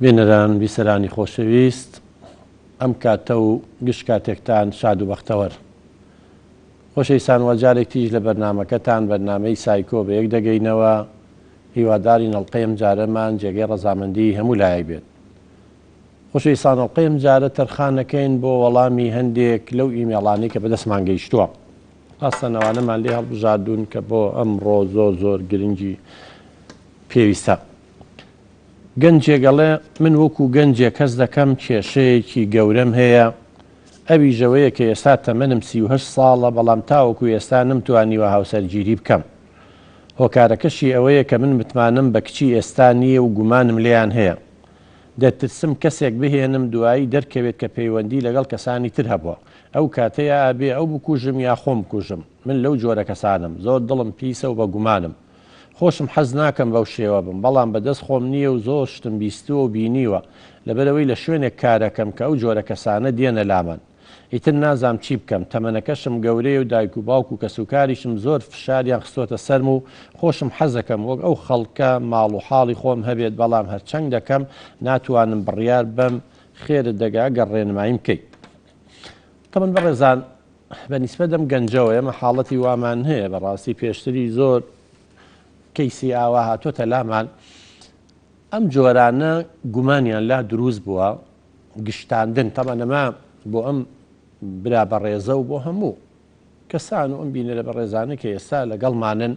بێنەران بیسەرانی خۆشەویست، ئەم کاتە و گشت کاتێکتان شاد و بەختەوەر. خۆشەویستان وەجارێک تیژ لە بەرنامەکەتان بەرنامەی سایکۆ بە یەک دەگەینەوە. هیواداری ئەڵقەی ئەم جارەمان جێگەی ڕەزامەندی هەموو لایەک بێت. خۆشەویستان ئەڵقەی ئەم جارە تەرخانەکەین بۆ وەڵامی هەندێک لەو ئیمێڵانەی کە بەدەستمان گەیشتووە. ڕاستەنەوانەمان لێ هەڵبژاردوون کە بۆ ئەمڕۆ زۆر گرنگی پێویستە. گەنجێگەڵێ من وەکو گەنجێک کەس دەکەم کێشەیەکی گەورەم هەیە، ئەویژەوەیە کە ئێستا تەمەنم 38 ساڵە، بەڵام تاوەکو ئێستا نەمتوانیوە هاوسەرگیری بکەم. هۆکارەکەشی ئەوەیە کە من متمانم بە کچی ئێستا نییە و گومانم لێیان هەیە. دەترسم کەسێک بهێنم دوایی دەرکەوێت کە پەیوەندی لەگەڵ کەسانی تر هەبووە، ئەو کاتەیە ئابێ ئەو بکوژم یا خۆم بکوژم. من لەو جۆرە کەسانم، زۆر دڵم پیسە و بە گومانم. خۆشم حەز ناکەم بەو شێوە بم، بەڵام بەدەست خۆم نییە و زۆر شتم بیستووە و بینیوە لەبەرەوەی لە شوێنێک کارەکەم کە ئەو جۆرە کەسانە دێنە لامان. ئیتر نازام چی بکەم، تەمەنەکەشم گەورەیە و دایک و باوک و کەسوکاریشم زۆر فشاریان خستۆتە سەرم و خۆشم حەزەکەم وەک ئەو خەڵکە ماڵ و حاڵی خۆم هەبێت، بەڵام هەرچەنگ دەکەم ناتوانم بڕیار بەم خێرت دەگا گەڕ ڕێنماییم بکەیت. تەمەن بەڕێزان بەنیسبە دەم گەنجەوە ئێمە حاڵەتی وامان هەیە، بەڕاستی پێشتری زۆر کەیسی ئاوا هاتۆتە لامان. ئەم جۆرانە گومانیان لا دروست بووە، گشتاندن تەمەنەما بۆ ئەم برا بەڕێزە و بۆ هەموو کەسان و ئەم بینەرە بەڕێزانە کە ئێستا لەگەڵمانن.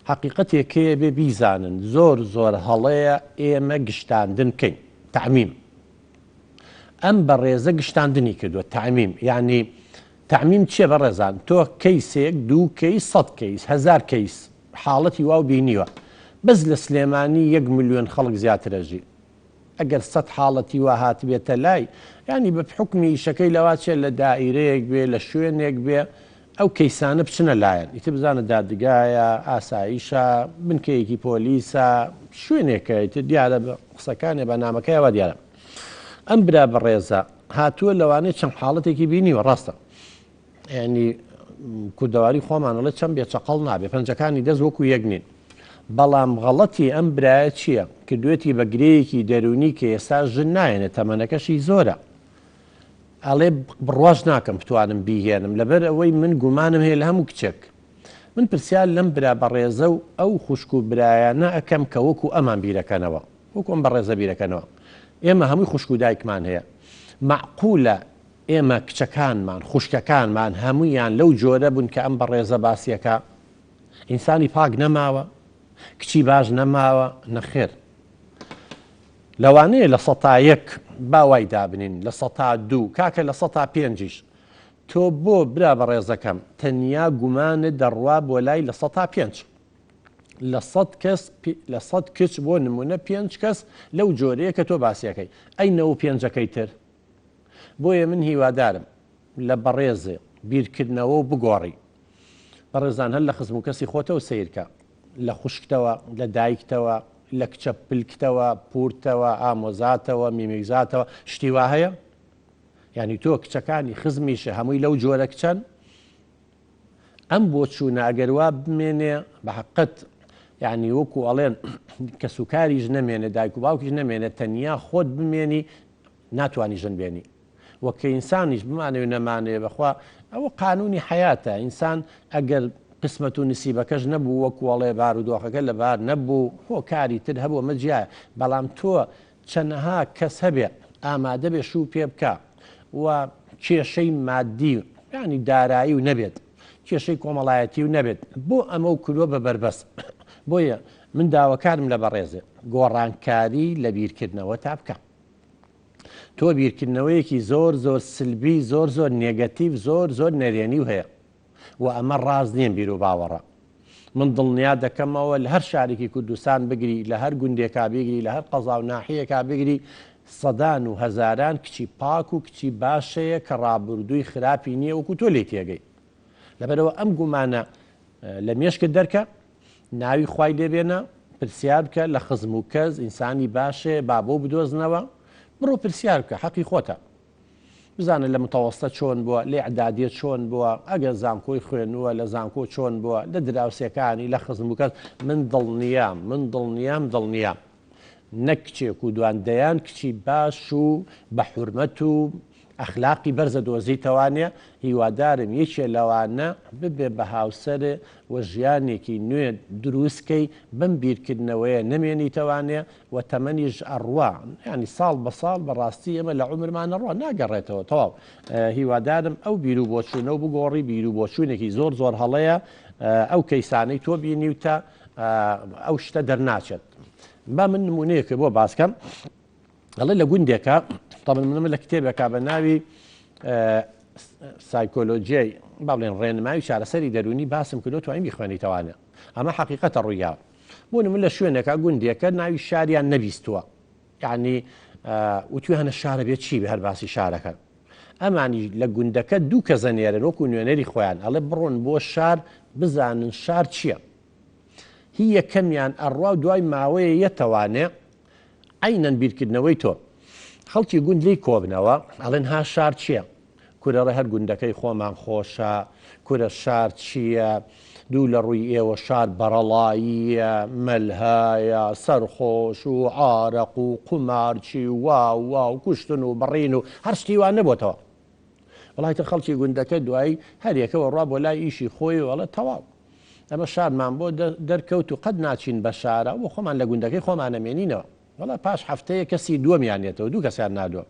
حەقیقەتێکەیە بێ بیزانن زۆر هەڵەیە ئێمە گشتاندن بکەین. تعمیم ئەم بەڕێزە گشتاندنی کردووە. تعمیم یعنی تعمیم چییە بەڕێزان؟ تۆ کەیسێک، دوو کەیس، 100 کەیس، 1000 کەیس حاڵەتی واو بینیوە. بەس لە سلێمانی 1 ملیۆن خەڵک زیاترەژی. ئەگەر 100 حاڵەتی وا هاتبێتە لای، ینی بە حکمی شەکەی لەوا چێت لە دائیرەیەک بێ، لە شوێنێک بێ، ئەو کەیسانە بچنە لایەن. ئیتر بزانە دادگایە، ئاساییشە، بنکەیەکی پۆلیسە، شوێنێکە ئیتر دیارە قسەکانێ بەنامەکەیەوە دیارە. ئەم برا بەڕێزە هاتووە لەوانەیە چەند حاڵەتێکی بینیوە. ڕاستە ینی کوردەواری خۆمانەڵێ چەند بێچەقەڵ نابێ، پەنجەکانی دەست وەکو یەک نین. بەڵام غەڵەتی ئەم برایە چییە؟ کردوێتی بە گرەیەکی دەرونی کە ئێستا ژن نایەنێت، تەمەنەکەشی زۆرە. ئەڵێ بڕواژ ناکەم بتوانم بیهێنم لەبەر ئەوەی من گومانم هەیە لە هەموو کچێک. من پرسیار لەم برا بەڕێزە و ئەو خوشک و برایانە ئەەکەم کە وەکو ئەمان بیرەکەنەوە، وەکو ئەم بەڕێزە بیرەکەنەوە. ئێمە هەمووی خوشک و دایکمان هەیە. معقولە ئێمە کچەکانمان، خوشکەکانمان هەموویان لەو جۆرە بوون کە ئەم بەڕێزە باسیەکە؟ ئینسانی پاک نەماوە؟ کچی باش نەماوە؟ نەخێر. لەوانەیە لە 100 باوای دابنین، لە 102 کاکە لە 105 تۆ بۆ برا بەڕێزەکەم تەنیا گومانت دەڕوا بۆ لای لە 105 لە 100 کچ بۆ نمونە 5 کەس لەو جۆرەیە کە تۆ باسیەکەی. ئەینەوە 5ەکەی تر. بۆیە من هیوادارم لە بەڕێزێ بیرکردنەوە و بگۆڕی. بەڕێزان هەر لە خزم و کەسی خۆتەوە سیرکە، لە خوشکتەوە، لە دایکتەوە، لە کچە پلکتەوە، پورتەوە، ئامۆزاتەوە، میمیزاتەوە، شتی وا هەیە؟ ینی تۆ کچەکانی خزمیشە هەمووی لەو جۆرە کچەن؟ ئەم بۆ چوونە ئەگەر وا بمێنێ بە حەقەت، یعنی وەکو ئەڵێن کەسوکاریش نەمێنێ، دایک و باوکیش نەمێنێ، تەنیا خۆت بمێنی ناتوانی ژن بێنی. وەکە ئینسانیش بمانەوێ نەمانێ، بەخوا ئەوە قانونی حیاتە. ئینسان ئەگەر قسمەت و نسیبەکەش نەبوو، وەکوڵێ بارودۆخەکە لە بار نەبوو، هۆکاری تر هەبوو، مەجیایە. بەڵام تۆ چەندەها کەس هەبێ ئامادە بێ شوو پێ بکە و کێشەی مادی ینی دارایی و نەبێت، کێشەی کۆمەڵایەتی و نەبێت، بۆ ئەمە و کردووە بە بەربەس. بۆیە من داواکارم لە بەڕێزێ گۆڕانکاری لە بیرکردنەوە تا بکە. تۆ بیرکردنەوەیەکی زۆر سلبی، زۆر نێگەتیڤ، زۆر نەرێنی و هەیە و ئەمە ڕاز نییە بیر و باوەڕە. من دڵنیا دەکەمەوە لە هەر شارێکی کوردستان بگری، لە هەر گوندێکا بگری، لە هەر قەزا و ناحیەکا بگری، سەدان و هەزاران کچی پاک و کچی باشەیە کە ڕابردووی خراپی نییە وەکو تۆ لێ تێگەی. لەبەرەوە ئەم گومانە لە مێشکت دەرکە، ناوی خوای لێبێنە، پرسیار بکە لە خزم و کەس ئینسانی باشێ بابۆ بدۆزنەوە، بڕۆ پرسیار بکە، حەقی خۆتە. بزانە لە متەوەستە چۆن بووە، لێ عدادیە چۆن بووە، ئەگەر زانکۆی خوێنووە لە زانکۆ چۆن بووە، لە دراوسەکانی، لە خزم و کەس. من دڵنیام نەک کچێک و دواندەیان کچی باش و بە حورمەت و ئەخلاقی بەرزە دۆزیتەوانێ هیوادارم یەکێ لەوانە ببێ بە هاوسەرێ و ژیانێکی نوێ دروستکەی بم بیرکردنەوەیە نەمێنیتەوانێ و تەمەنیش ئەڕوا ینی ساڵ بە ساڵ بەڕاستی ئێمە لە عومرمانە ڕوا ناگەڕێتەوە تەواو هیوادارم ئەو بیر و بۆچوونە و بگۆڕی بیر و بۆچوونێکی زۆر زۆر هەڵەیە ئەو کەیسانەی تۆ بینیوتە ئەو شتە دەرناچێت با من نمونەیەکە بۆ باسکەم ئەڵێ لە گوندێکە طبعا من لە کتێبێکا بە ناوی سایکۆلۆجیای با بڵێن ڕێنماوی چارەسەری دەرونی باسم کردو توانین بیخوێنیتەوانێ ئەمە حەقیقەتە ڕوویاوە بۆ من لە شوێنێکە گوندێکە ناوی شاریان نەبیستووە یعنی وتوی هەنە شارە بێت چی بێ هەر باسی شارەکە ئەمانی لە گوندەکە دوو کە زەنێرن وەکو نوێنەری خۆیان ئەڵێ بڕۆن بۆ شار بزانن شار چییە هی یەکەمیان ئەڕوا و دوای ماوەیە یەتەوانێ عینەن بیرکردنەوەی تۆ خەڵکی گوند لی کۆبنەوە ئەڵێن ها شار چییە کورەڕێ هەر گوندەکەی خۆمان خۆشە کورە شار چییە دوو لە ڕووی ئێوە شار بەرەڵاییە مەلهایە سەرخۆش و عارەق و قومارچی وا و کوشتن و بڕین و هەر شتیوان نەبووتەوە وڵایتە خەڵکی گوندەکە دوایی هەرێکەوە ڕوا بۆ لای ئیشی خۆی وڵە تەواو ئەمە شارمان بۆ دەرکەوت و قەت ناچین بە شارە و خۆمان لە گوندەکەی خۆمانەمێنینەوە وڵا پاش هەفتەیە کەسی دووەمیانێتەوە دوو کەسیان نادووە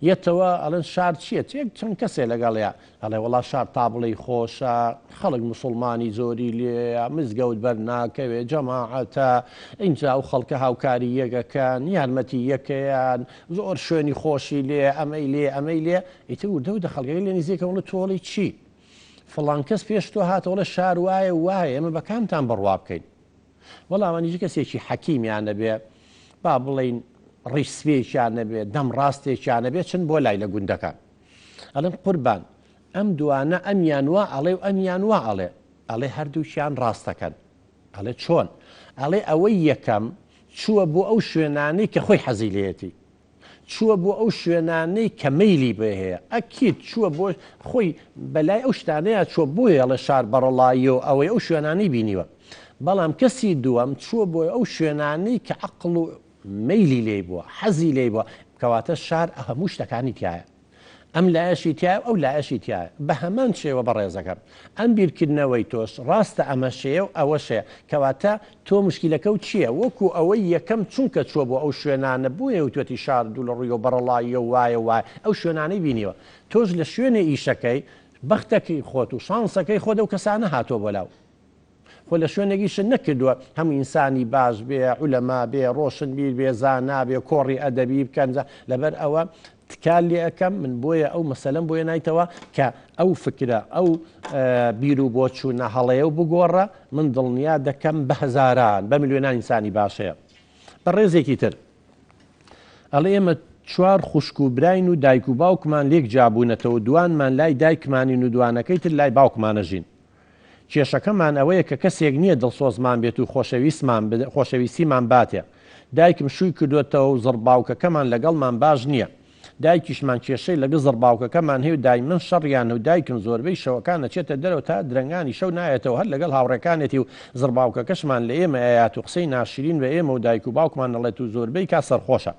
یەتەوە ئەڵەن شار چییە چەند کەسێ لەگەڵەیە ئەڵێ وڵا شار تابڵی خۆشە خەڵک موسڵمانی زۆری لێ مزگەوت بەرناکەوێ جەماعەتە ئینجا و خەڵکە هاوکاری یەکەکەن یارمەتی یەکەیان زۆر شوێنی خۆشی لێ ئەمەی لێ ئیتر وردە خەڵگەی لێ نزیکە وڵە تۆڵی چی فڵان کەس پێش تۆ هاتەوەڵە شار وایە ئێمە بەکامتان بڕوا بکەین وەڵامانیژی کەسێکی حەکیمیانە بێ با بڵین ڕیسپێکیانە بێت دەم ڕاستێکیانە بێت چند بۆ لای لە گوندەکان ئەڵێن قوربان ئەم دوانە ئەمیان وا ئەڵێ و ئەمیان وا ئەڵێ هەردووشیان ڕاستەکەن ئەڵێ چۆن ئەڵێ ئەوەی یەکەم چووە بۆ ئەو شوێنانەی کە خۆی حەزی لێتی چووە بۆ ئەو شوێنانەی کە مەیلی بێ هەیە ئەکیت چووە بۆ خۆی بەلای ئەو شتانەیە چوە بۆیە ئەڵێ شار بەڕەڵایی و ئەوەی ئەو شوێنانەی بینیوە بەڵام کەسی دووەم چووە بۆ ئەو شوێنانەی کە عەقڵ و مەیلی لێ بووە حەزی لێ بووە کەواتە شار هەموو شتەکانی تایە ئەم لایەشی تایە ئەو لایەشی تایە بە هەمان شێوە بەڕێزەکەم ئەم بیرکردنەوەی تۆش ڕاستە ئەمە شەیە و ئەوە شەیە کەواتە تۆ مشکلەکە و چییە وەکو ئەوەی یەکەم چونکە چوە بۆ ئەو شوێنانە بووە وتوەتی شار دوو لە ڕووی و بەڕەڵاییە وایە ئەو شوێنانەی بینیوە تۆش لە شوێنە ئیشەکەی بەختەکەی خۆت و شانسەکەی خۆت و کەسانە هاتۆ بۆلاو خۆ لە شوێنێکیشن نەکردووە هەموو ئینسانی باش بێ عولەما بێ ڕۆشن بیر بێ زانا بێ کۆڕی ئەدەبی بکەن لەبەر ئەوە تکال لێ ئەەکەم من بۆیە ئەو مەسەلەم بۆیە نایتەوە کە ئەو فکرە ئەو بیر و بۆچوونە هەڵەیە و بگۆڕە من دڵنیا دەکەم بە هەزاران بە ملیۆنان ئینسانی باشەیە بە ڕێزێکی تر ئەڵێ ئێمە چوار خوشک و براین و دایک و باوکمان لێک جابوونەتەوە دوانمان لای دایکمانین و دوانەکەی تر لای باوکمانەژین کێشەکەمان ئەوەیە کە کەسێک نییە دڵسۆزمان بێت و خۆشەویستیمان باتێ دایکم شووی کردوێتەوە و زڕباوکەکەمان لەگەڵمان باش نییە دایکیشمان کێشەی لەگە زڕباوکەکەمان هەیە و دای من شەڕیان و دایکم زۆربەی شەوەکان ئەچێتە دەرەوە تا درەنگانی شەو نایەتەوە هەر لەگەڵ هاوڕێکانێتی و زڕباوکەکەشمان لە ئێمە ئەیات و قسەی ناشرین بە ئێمە و دایک و باوکمان نەڵێت و زۆربەی کا سەرخۆشە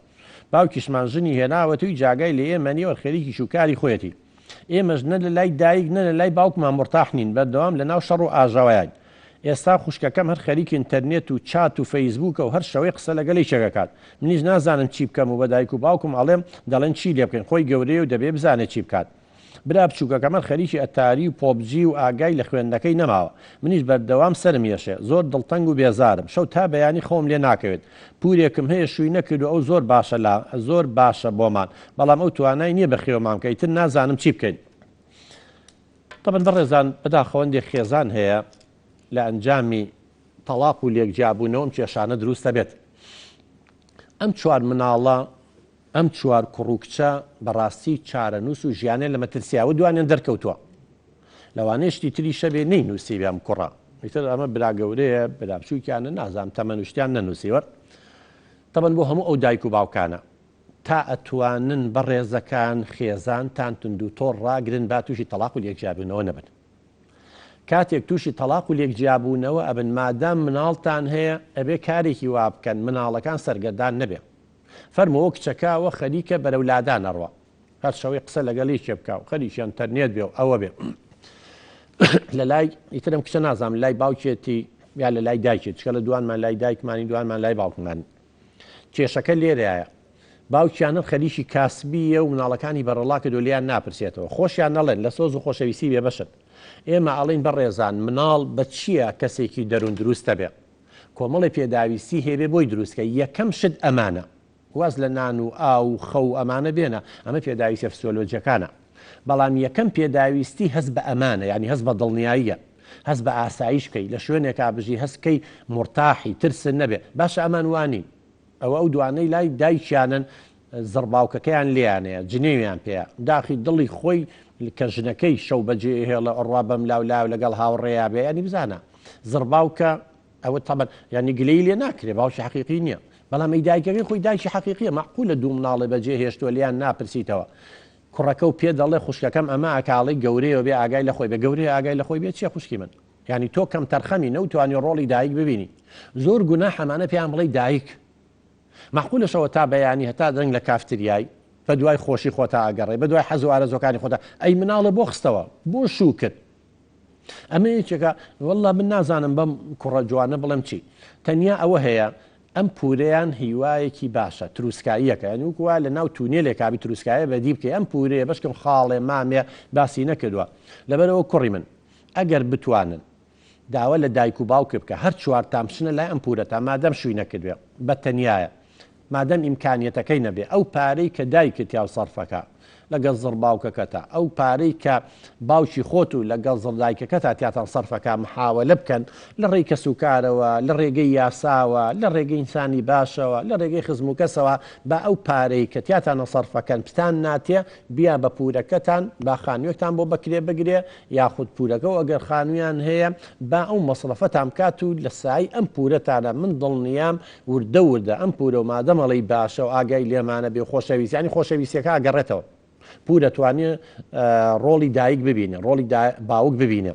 باوکیشمان ژنی هێناوەتەوەی جاگای لە ئێمە نیوە خەریکی شوکاری خۆیەتی ئێمەش نە لە لای دایک نە لە لای باوکمان مرتاح نین بەردەوام لە ناو شەڕ و ئاژەوەیان ئێستا خوشکەکەم هەر خەریکی ئینتەرنێت و چات و فەیسبووکە و هەر شەوەی قسە لەگەڵی چێگەکات منیش نازانم چی بکەم و بە دایک و باوکم ئەڵێم دەڵێن چی لێ بکەین خۆی گەورەیە و دەبێ بزانێت چی بکات برا بچووکەکەمە خەریکی ئەتاری و پۆبجی و ئاگای لە خوێندنەکەی نەماوە منیش بەردەوام سرم یێشێ زۆر دڵتەنگ و بێزارم شەو تا بەیانی خۆم لێ ناکەوێت پورێکم هەیە شووی نەکرد و ئەو زۆر باشە بۆمان بەڵام ئەو توانای نییە بەخێوەمان بکەیتر نازانم چی بکەین طبعا بەڕێزان بەداخەوەندێک خێزان هەیە لە ئەنجامی تەلاق و لێکجیابوونەوە ئەم کێشانە دروستە بێت ئەم چوار مناڵە ئەم چوار کوڕووکچە بەڕاستی چارەنووس و ژیانێ لە مەترسیاوە دوانیان دەرکەوتووە لەوانەیەشتی تری شەبێ نەینووسی بێم کوڕە ئیتر ئەمە برا گەورەیە برا بچووکیانە نازانم تەمەنوشتیان نەنووسیوە طبعا بۆ هەموو ئەو دایک و باوکانە تا ئەتوانن بەڕێزەکان خێزان تان تند و تۆڕ ڕاگرن با تووشی تەلاق و لێکجیابوونەوە نەبن کاتێک تووشی تەلاق و لێک جیابوونەوە ئەبن مادام مناڵتان هەیە ئەبێ کارێکی وا بکەن مناڵەکان سەرگەردان نەبێ فەرمەوە کچەکەوە خەریکە بەرەولادان ئەڕوە هەر شەوەی قسە لەگەڵی چێ بکە و خەریکیان تەرنێت بێ و ئەوە بێ لە لای ئیترم کچە نازانم لای باوکێتی یا لە لای دایکێت چکە لە دوانمان لای دایکمانی دوانمان لای باوکمان کێشەکە لێرەیە باوکیانە خەریکی کاسبیە و مناڵەکانی بەڕەڵا کە دۆلیان ناپرسێتەوە خۆشیان نەڵێن لە سۆز و خۆشەویستی بێ بەشت ئێمە ئەڵین بەڕێزان مناڵ بە چییە کەسێکی دەروون دروستە بێ کۆمەڵی پێداویستی هێبێ بۆی دروستکە یەکەم شت ئەمانە واز لە نان و ئاو خەو ئەمانە بێنە ئەمە پێداویستە فسیۆلۆجیەکانە بەڵام یەکەم پێداویستی هەست بە ئەمانە ینی هەست بە دڵنیاییە هەست بە ئاسایش بکەی لە شوێنێکا بژی هەستکەی مرتاحی ترسن نەبێ باشە ئەمان وانی ئەوە ئەو دوانەی لای دایکیانن زڕباوکەکەیان لیانەیە جنێویان پێەیە داخی دڵی خۆی کە ژنەکەی شەو بەجێ هێڵە ئەڕوا بەم لاو لەگەڵ هاوڕێیا بێ ینی بزانە زڕباوکە ئەوە تەبەن ینی گلەی لێ ناکرێ باوکی حەقیقی نییە بەڵام ئەی دایکەکەی خۆی دایکی حەقیقیە معقولە دوو مناڵێ بەجێ هێشتووە لیان ناپرسیتەوە کوڕەکە و پێ دەڵێ خوشکەکەم ئەمە ئاکاڵی گەورەیە بێ ئاگای لە خۆی بە گەورەی ئاگای لە خۆی بێت چیە خوشکی من ینی تۆ کەم تەرخەمی نەوتوانی ڕۆڵی دایک ببینی زۆر گونا حەمانە پێیان بڵێ دایک معقولەشەوە تا بەیانی هەتا دەنگ لە کافتریایی بە دوای خۆشی خۆتا ئاگەڕێ بە دوای حەز و ئارەزۆکانی خۆتا ئەی مناڵە بۆ خستەوە بۆ شوو کرد ئەمە یەکێکە وەڵڵا من نازانم بەم کوڕە جوانە بڵێم چی تەنیا ئەوە هەیە ئەم پورەیان هیوایەکی باشە تروسکاییەکە ینی وکووا لە ناو تونێلێک کابی تروسکایە بەدی بکە ئەم پورەیە بەشکم خاڵێ مامێ باسی نەکردووە لەبەرەوە کوڕی من ئەگەر بتوانن داوە لە دایک و باوکە بکە هەر چوار تامشنە لای ئەم پورە تا مادەم شووی نەکردوێ بە تەنیایە مادەم ئیمکانیەتەکەی نەبێ ئەو پارەی کە دایکت یا سەرفەکە لەگەڵ زڕ باوکەکەتە ئەو پارەی کە باوکی خۆت و لەگەڵ زڕدایکەکەتا تیاتان سەرفەکە محاوەلە بکەن لە ڕێی کەسوکارەوە لە ڕێگەی یاساوە لە ڕێگەی ئینسانی باشەوە لە ڕێگەی خزم و کەسەوە با ئەو پارەی کە تیاتانە سەرفەکەن پتان ناتێ بیا بە پورەکەتان با خانوویەکتان بۆ بەکرێ بگرێ یاخود پورەکە و ئەگەر خانوویان هەیە با ئەو مەسڵەفەتان بکات و لە سای ئەم پورەتانە من دڵنیام وردە وردە ئەم پورە و مادەمەڵی باشە و ئاگای لێمانە بێ خۆشەویستیانی خۆشەویستیەکە ئەگەڕێتەوە پورە توانێت ڕۆڵی دایک ببینێ ڕۆڵی باوک ببینێ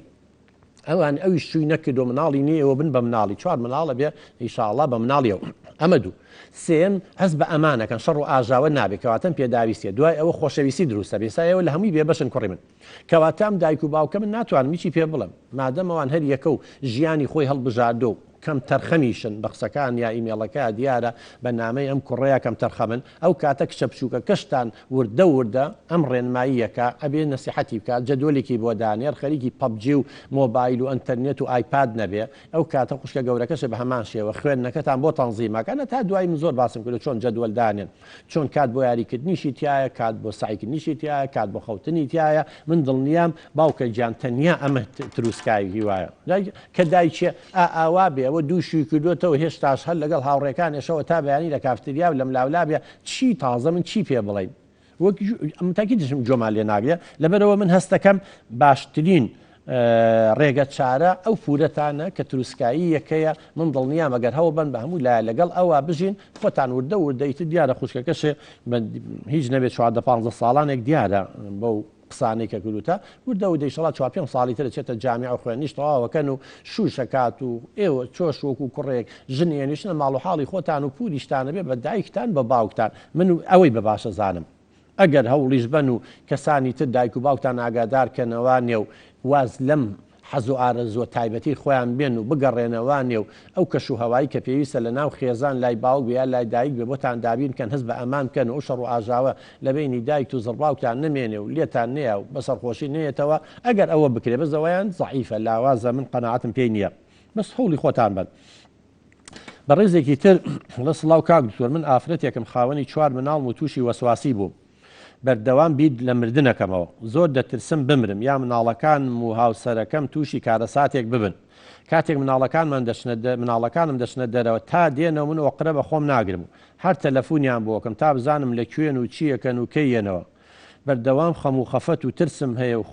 ئەوان ئەوی شووی نەکردو مناڵی نییە ئەوە بن بە مناڵی چوار مناڵە بێ ئیشاءڵڵا بە مناڵیەوە ئەمە دوو سێم هەست بە ئەمانەکەن شەڕ و ئاژاوە نابێت کەواتەم پێداویستە دوای ئەوە خۆشەویستی دروستە بێسایەوە لە هەمووی بێ بەشن کوڕی من کەواتەم دایک و باوکە من ناتوانم میچی پێ بڵم مادەمەوان هەر یەکە و ژیانی خۆی هەڵبژاردۆ کەم تەرخەمیشن بە قسەکان یا ئیمێڵەکە دیارە بە نامەی ئەم کوڕەیە کەم تەرخەمن ئەو کاتە کچە بچووکە کەشتان وردە وردە ئەم ڕێنماییەکە ئەبێ نەسیحەتی بکات جەدوەلێکی بۆ دانێر خەریکی پەبجی و مۆبایل و ئەنتەرنێت و ئایپاد نەبێ ئەو کاتە خوشکە گەورەکەشە بە هەمان شێوە خوێندنەکەتان بۆ تەنزیمەکەنە تا دوای من زۆر باسم کرد چۆن جەدوەل دانێن چۆن کات بۆ یاریکردنیشی تایە کات بۆ سعیکردنیشی تایە کات بۆ خەوتنی تایە من دڵنیام باوکە گیان تەنیا ئەمە تروسکایی وایە کە دایکێ ئاوا بێ ئەوە دووشی کردوێتەوە هێشتاش هەر لەگەڵ هاوڕێکان ێشەوە تا بەیانی لە کافتریا و لەم لاولابێ چی تازە من چی پێ بڵێن وەک تاکی دژم جۆمان لێ ناگرێ لەبەرەوە من هەستەکەم باشترین ڕێگە چارە ئەو پورەتانە کە تروسکایی یەکەیە من دڵنیام ئەگەر هەوە بن بە هەموو لایە لەگەڵ ئەوە بژین خۆتان وردە وردەیت دیارە خوشکەکەشێ هیچ نەبێت 15 ساڵانێک دیارە بەو قسانەی کە کردوتە وردە و دەیشەڵات 4 ساڵی تر چێتە جامع و خوێنیش تەواوەکەن و شوشەکات و ئێوە چۆش وەکو کوڕێک ژنێنیشنە ماڵ و حاڵی خۆتان و پوریشتانە بێ بە دایکتان بە باوکتان من ئەوەی بە باشە زانم ئەگەر هەوڵیش بن و کەسانی تر دایک و باوکتان ئاگادارکەنەوە نێو واز لەم حەز و ئارەزوە تایبەتی خۆیان بێن و بگەڕێنەوانێ و ئەو کەش و هەوایی کە پێویستە لە ناو خێزان لای باوک بیا لای دایک بێ بۆتان دابین کەن هەست بە ئەمان بکەن و شەڕ و ئاژاوە لە بینی دایک و زڕباوکتان نمێنێ و لێتان نییە و بەسەرخۆشی نێتەوە ئەگەر ئەوە بکرێ بەزەوەیان زەعیفە لاوازە من قەناعەتم پێی نییە بەس هەوڵی خۆتان بن بە ڕێزێکی تر لە سڵاو کاک دکتۆر من ئافرەتێکم خاوەنی 4 مناڵ و تووشی وەسواسی بوو بەردەوام بیت لە مردنەکەمەوە زۆر دەترسم بمرم یا مناڵەکانم و هاوسەرەکەم تووشی کارەساتێک ببن کاتێک مناڵەکانم دەچنە دەرەوە تا دێنەوە من وەقرە بە خۆم ناگرم و هەر تەلەفۆنیان بۆکەم تا بزانم لە کوێن و چیەکەن و کەیەنەوە بەردەوام خەم و خەفەت و ترسم هەیە و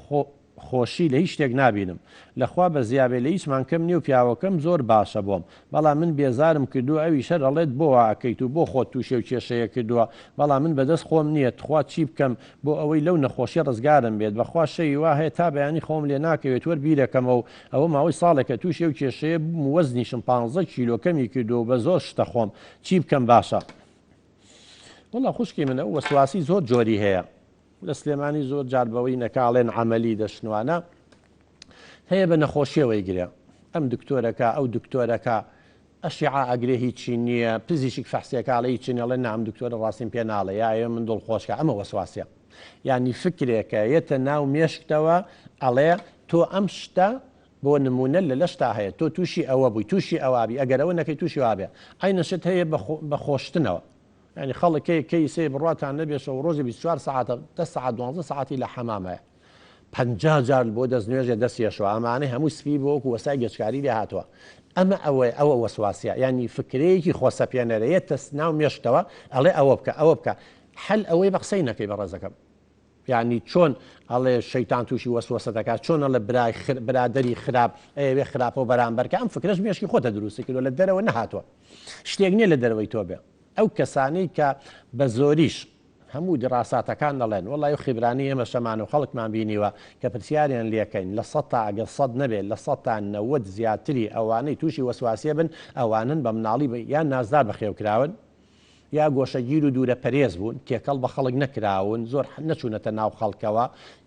خۆشی لە هیچ شتێک نبینم لەخوا بە زیابێ لە هیچمان کەم نیە و پیاوەکەم زۆر باشە بۆم بەڵام من بێزارم کردو ئەوی شەر ئەڵێت بۆ ئاکەیت و بۆ خۆت تووشێ و کێشەیە کردووە بەڵام من بەدەست خۆم نییە خوا چی بکەم بۆ ئەوەی لەو نەخۆشی ڕزگارم بێت بەخوا شەی وا هەیە تا بەیانی خۆم لێ ناکەوێت وەر بیرەکەمەوە و ئەوە ماوەی ساڵێکە تووشێ و کێشەیە وەزنیشم 15 کیلۆکەمی کردو بە زۆر شتە خۆم چی بکەم باشە وڵا خوشکی منە وەسواسی زۆر جۆری هەیە لە سلێمانی زۆر جاربەوەی نەکاڵێن عملی دەشنوانە هەیە بە نەخۆشیەوەی گرێ ئەم دکتۆرەکە ئەو دکتۆرەکە ئەشیعا ئەگرێ هیچی نییە پزیشک فەحسیەکڵی هیچی نەڵێ نام دکتۆرە ڕاستیم پێ ناڵێ یاە من دڵخۆشکە ئەمە وەسواسیە یعنی فکرێکە یەتە ناو مێشکتەوە ئەڵێ تۆ ئەم شتە بۆ نمونە لە لەشتا هەیە تۆ تووشی ئەوە بووی تووشی ئەوابی ئەگەرەوە نەکەی تووشی وابێ ئەی نەشت هەیە بە خۆشتنەوە ینی خەڵکی کەی سێ بڕاتان نەبێشە و ڕۆژی 24 ساعتە 10 ساعت 12 ساعتی لە حەمامەیە 50 جار بۆ دەستنوێژە دەستێشەوە ئەمانەی هەموو سپی بۆ وەکو وەسای گەشتکاری لێ هاتووە ئەمە ئەوە وەسواسیە ینی فکرەیەکی خۆسەپێنەرەیە تەس ناو مێشتەوە ئەڵێ ئەوە بکە ئەوە بکە حل ئەوەی بە قسەی نەکەی بە ڕێزەکەم یعنی چۆن ئەڵێ شەیتان تووشی وەسوەسە دەکات چۆنە لە برادری خراپ ئەوێ خراپەوە بەرامبەرکە ئەم فکرش مێشکی خۆتە دروستی کردو لە دەرەوە نەهاتووە شتێک نییە لە دەرەوەی تۆ بێ ئەو کەسانەی کە بە زۆریش هەموو دڕاستەکان دەڵێن وڵی خیبرانی ئێمە شەمان و خەڵکمان بینیوە کە پرسیاریان لەکەین لە 100 تا ئەگەر 100 نەبێت لە 100 تا 90 زیاتری ئەوانەی تووشی وەسواسیە بن ئەوانن بە مناڵی یان نازدار بەخێوکراون یا گۆشەگیر و دوورە پەرێز بوون تێکەڵ بە خەڵک نەکراون زۆر نەچوونەتە ناو خەڵکەوە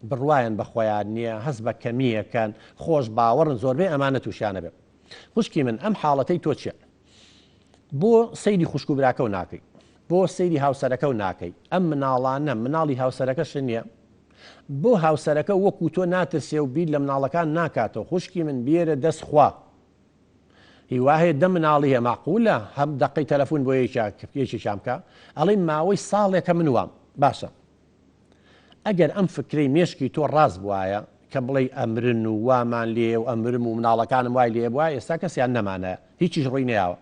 بڕواان بە خۆیان نییە هەست بە کەمیەکەن خۆش باوەڕن زۆربەی ئەمانە تووشیانە بێت خوشکی من ئەم حاڵەتەی تۆ چیە بۆ سەیری خوشک و براکە و ناکەی بۆ سەیری هاوسەرەکە و ناکەی ئەم مناڵانە مناڵی هاوسەرەکەش نییە بۆ هاوسەرەکە وەکو تۆ ناترسێ و بیر لە مناڵەکان ناکاتەوە خوشکی من بێرە دەستخوا هیواهەیە دە مناڵی هەیە معقولە هەم دقی تەلەفۆن بۆ یەکی شامکە ئەڵێ ماوەی ساڵێکە من وام باشە ئەگەر ئەم فکرەی مێشکی تۆ ڕاست بواە کە بڵێ ئەمرن و وامان لێ و ئەمرم و مناڵەکانم وای لێ بووە ئێستا کەسیان نەمانەیە هیچیش ڕووی نەیاوە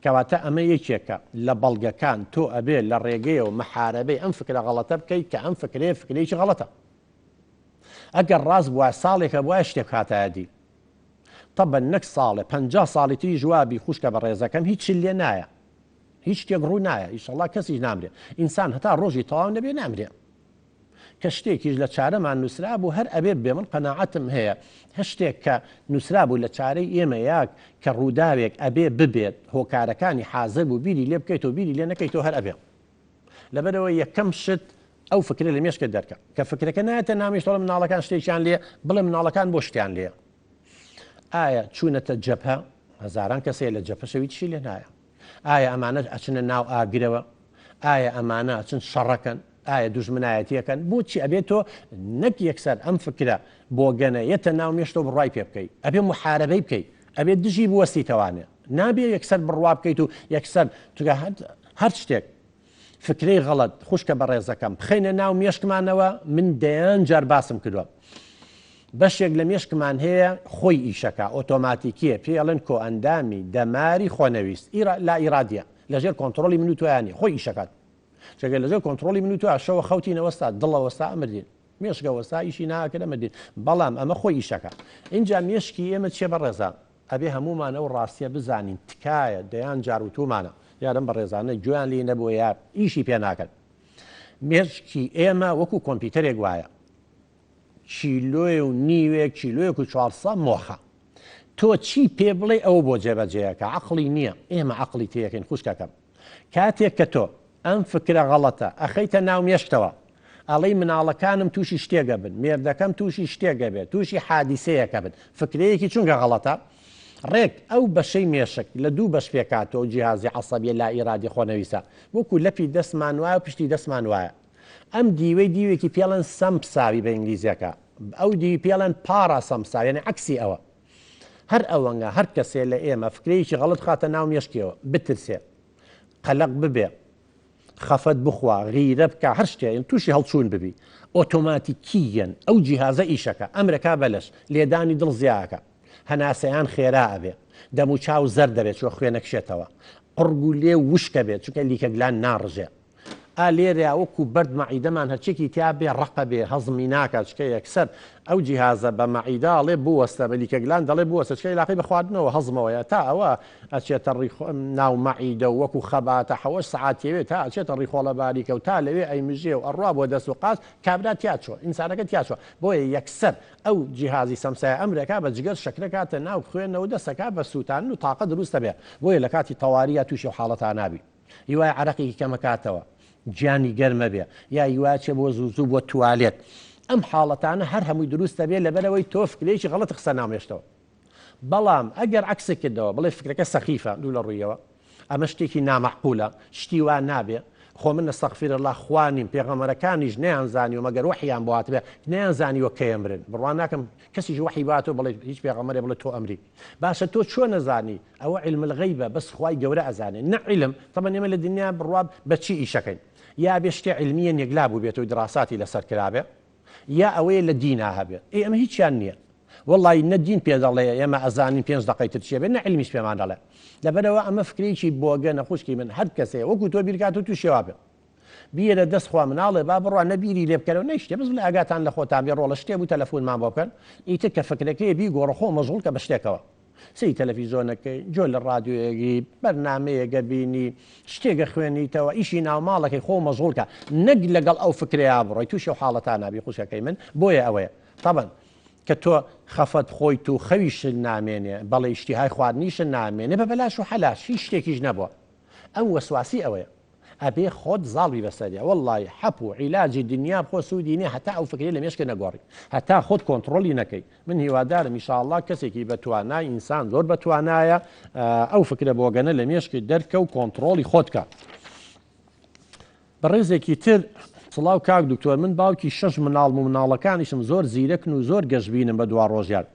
کەواتە ئەمە یەکێکە لە بەڵگەکان تۆ ئەبێ لە ڕێگەیە و مەحارەبەی ئەم فکرە غەڵەتە بکەیت کە ئەم فکرەیەکی غەڵەتە ئەگەر ڕاست بووە ساڵێکە بووە شتێک هاتایەدی طبعا نەک ساڵێ 50 ساڵی تری جوابی خوشکە بە ڕێزەکەم هیچ لێ نایە هیچ شتێک ڕوو نایە ئیشەڵڵا کەسیش نامرێ ئینسان هەتا ڕۆژی تەواو نەبێ نامرێ کە شتێکیش لە چارەمان نووسرا بوو هەر ئەبێ بێ من قەناعەتم هەیە هەر شتێک کە نووسرا بوو لە چارەی ئێمە یاک کە ڕووداوێک ئەبێ ببێت هۆکارەکانی حازر بوو بیری لێ بکەیتەوە بیری لێ نەکەیتەوە هەر ئەبێ لەبەرەوە یەکەم شت ئەو فکرە لە مێشکە دەرکە کە فکرەکە نایەتە نامیشتەوە مناڵەکان شتێکیان لێ بڵێ مناڵەکان بۆ شتیان لێ ئایا چوونەتە جەبهە هەزاران کەسەیە لە جەبهە شەوی لێ نایە ئایا ئەمانە ئەچنە ناو ئاگرەوە ئایا ئەمانە ئەچن شەڕەکەن ئایا دوژمنایەتیەکەن بۆچی ئەبێت تۆ نەک یەکسەر ئەم فکرە بۆ گەنە یەتە ناو مێشتەوە بڕای پێ بکەیت ئەبێ محارەبەی بکەیت ئەبێت دژی بوەستیتەوانێ نابێ یەکسەر بڕوا بکەیت و یەکسەر توگە هەر شتێک فکرەی غەڵەت خوشکە بە ڕێزەکەم بخەینە ناو مێشکمانەوە من دەیان جار باسم کردووە بەشێک لە مێشکمان هەیە خۆی ئیشەکە ئۆتۆماتیکیە پێڵێن کۆ ئەندامی دەماری خۆنەویست لا ئیرادیە لەژێر کۆنتترۆلی من و تویانی خۆی ئیشەکات چگە لەژێر کۆنتترۆلی من و تو شەوە خەوتینەوەستا دڵەوەستا ئەمردین مێشکەوەستا ئیشی ناکەە مردین بەڵام ئەمە خۆی ئیشەکە اینجا مێشکی ئێمە چێ بە ڕێزان ئەبێ هەمومان ئەو ڕاستیە بزانین تکایە دەیان جار و تومانە یارم بە ڕێزانە گویان لێ نەبووە یا ئیشی پێ ناکەن مێشکی ئێمە وەکو کۆمپیوتەرێک وایە کیلۆی و نیوێک کیلۆیەک و 400 مۆخە تۆ چی پێ بڵێ ئەو بۆ جێبەجێیەکە عقلی نییە ئێمە عقلی تێەکەین خوشکەکەم کاتێک کە تۆ ئەم فکرە غەڵەتە ئەخەیتە ناو مێشتەوە ئەڵەی مناڵەکانم تووشی شتێگە بن مێردەکەم تووشی شتێگە بێت تووشی حادیسەیەکە بن فکرەیەکی چونکە غەڵەتە ڕێک ئەو بەشەی مێشک لە دوو بەش پێکاتەوە جیهازی عەسەبیە لا ئیرادی خۆنەویسە وەکو لەپی دەستمان وایە و پشتی دەستمان وایە ئەم دیوەی دیوێکی پێڵەن سەمپساوی بە ئینگلیزیەکە ئەو دی پێڵەن پارا سەمساوی یعنی عەکسی ئەوە هەر ئەوەنگە هەر کەسێ لە ئێمە فکرەیەکی غەڵەت خاتە ناو مێشکیەوە بترسێ قەلەق ببێ خەفەت بخوا غیرە بکە هەر شتێن تووشی هەڵچوون ببی ئۆتۆماتیکیەن ئەو جیهازە ئیشەکە ئەمرەکا بەلەش لێدانی دڵ زیاکە هەناسەیان خێرا ئەبێ دەم و چاو زەر دەبێت چوە خوێنە کشێتەوە قڕگ و لێ وشکە بێت چونکە لیکەگلان ناڕژێ لێرە وەکو بەرد مەعیدەمان هەرچێکی تیا بێ ڕقە بێ هەزمی ناکات چکە یەکسەر ئەو جیهازە بە مەعیداڵێ بوەستە بەلیکە گلان دەڵێ بوەستە چکەی لاقی بخواردنەوە هەزمەوەیە تا ئەوە ئەچێتە ناو مەعیدە و وەکو خەباتە حەوەش سەعاتێوێت تا ئەچێتە ڕیخۆڵە باریکە و تا لەوێ ئەیمژێ و ئەڕوا بۆ دەست و قاس کابرا تیاچۆ ئینسانەکە تیاچۆ بۆیە یەکسەر ئەو جیهازی سەمسای ئەمریکا بە جگەر شەکرەکاتە ناو خوێنەوە دەسەکە بە سووتان و تااقە دروستە بێ بۆیە لە کاتی تەواریە تووشی و حاڵەتان نابی هیوای عەرەقێکی کەمەکاتەوە گیانی گەرمە بێ یا هیواچێ بۆ زوو بۆ توالێت ئەم حاڵەتانە هەر هەمووی دروستە بێ لەبەرەوەی تۆ فکرێکی غەڵەت قسە نامێشتەوە بەڵام ئەگەر عەکسێکردەوە بڵێ فکرەکە سەخیفە دوو لە ڕوویەوە ئەمە شتێکی نامەعقولە شتی وان نابێ خۆ من ئەستەغفیرالله خوانیم پێغەمبەرەکانیش نەیانزانی و مەگەر وحییان بۆ هاتبێ نەیانزانیوە کەی ئەمرن بڕوان ناکەم کەسیش وحی باتەوە بڵێ هیچ پێغەمبەرێ بڵێ تۆ ئەمری باشە تۆ چۆن نەزانی ئەوە عیلم الغەیبە بەس خوای گەورە ئەزانێ نە عیلم تەمەن ئێمە لە دنیا بڕوا بەچی ئیشەکەین یا بێ شتێ عیلمیە یەکلا بوو بێتەوە دراساتی لەسەر کرابێ یا ئەوەیە لە دینا هەبێ ئەمە هیچیان نییە وەڵی نەدین پێ دەڵێ ئێمە ئەزانین 5 دقەی تر چیە بێ نە عیلمیش پێمان دەڵێ لەبەرەوە ئەمە فکرێکی بۆگە نەخۆشکی من هەر کەسەیە وەکو تۆ بیرکات و تو شێوا بێ بیرە دەستخوا مناڵێ با بڕوان نەبیری لێ بکەرەوە نەیشتێ بز لە ئاگاتان لە خۆتان بێ ڕۆڵە شتێ بوو تەلەفۆنمان بۆ بکەن ئیتر کە فکرەکەی بیگۆڕە خۆ مەشغوڵ کە بە شتێکەوە سی تەلەڤیزۆنەکەی جۆ لە ڕادیۆیەکی بەرنامەیەگە بینی شتێکە خوێنیتەوە ئیشی ناوماڵەکەی خۆ مەشغوڵکە نەک لەگەڵ ئەو فکرەیە بڕۆی تووشی و حاڵەتان نابی خوشەکەی من بۆیە ئەوەیە طبعا کە تۆ خەفەت خۆیت و خەویشت نامێنێ بەڵێ ئیشتیهای خواردنیشت نامێنێ بە بەلاش و حەلاش هیچ شتێکیش نەبووە ئەم وەسواسی ئەوەیە ئەبێ خۆت زاڵی بەسەریە وەڵی حەپ و عیلاجی دنیا بخۆ سوودی نیە هەتا ئەو فکرێ لە مێشکە نەگۆڕی هەتا خۆت کۆنتترۆلی نەکەی من هیوادارم ئینشاءالله کەسێکی بەتوانای ئینسان زۆر بەتوانایە ئەو فکرە بۆگەنە لە مێشکی دەرکە و کۆنتترۆلی خۆتکە بە ڕێزێکی تر سڵاو کاک دکتۆر من باوکی 6 مناڵ و مناڵەکانیشم زۆر زیرەکن و زۆر گەشببینم بە دوا ڕۆژیان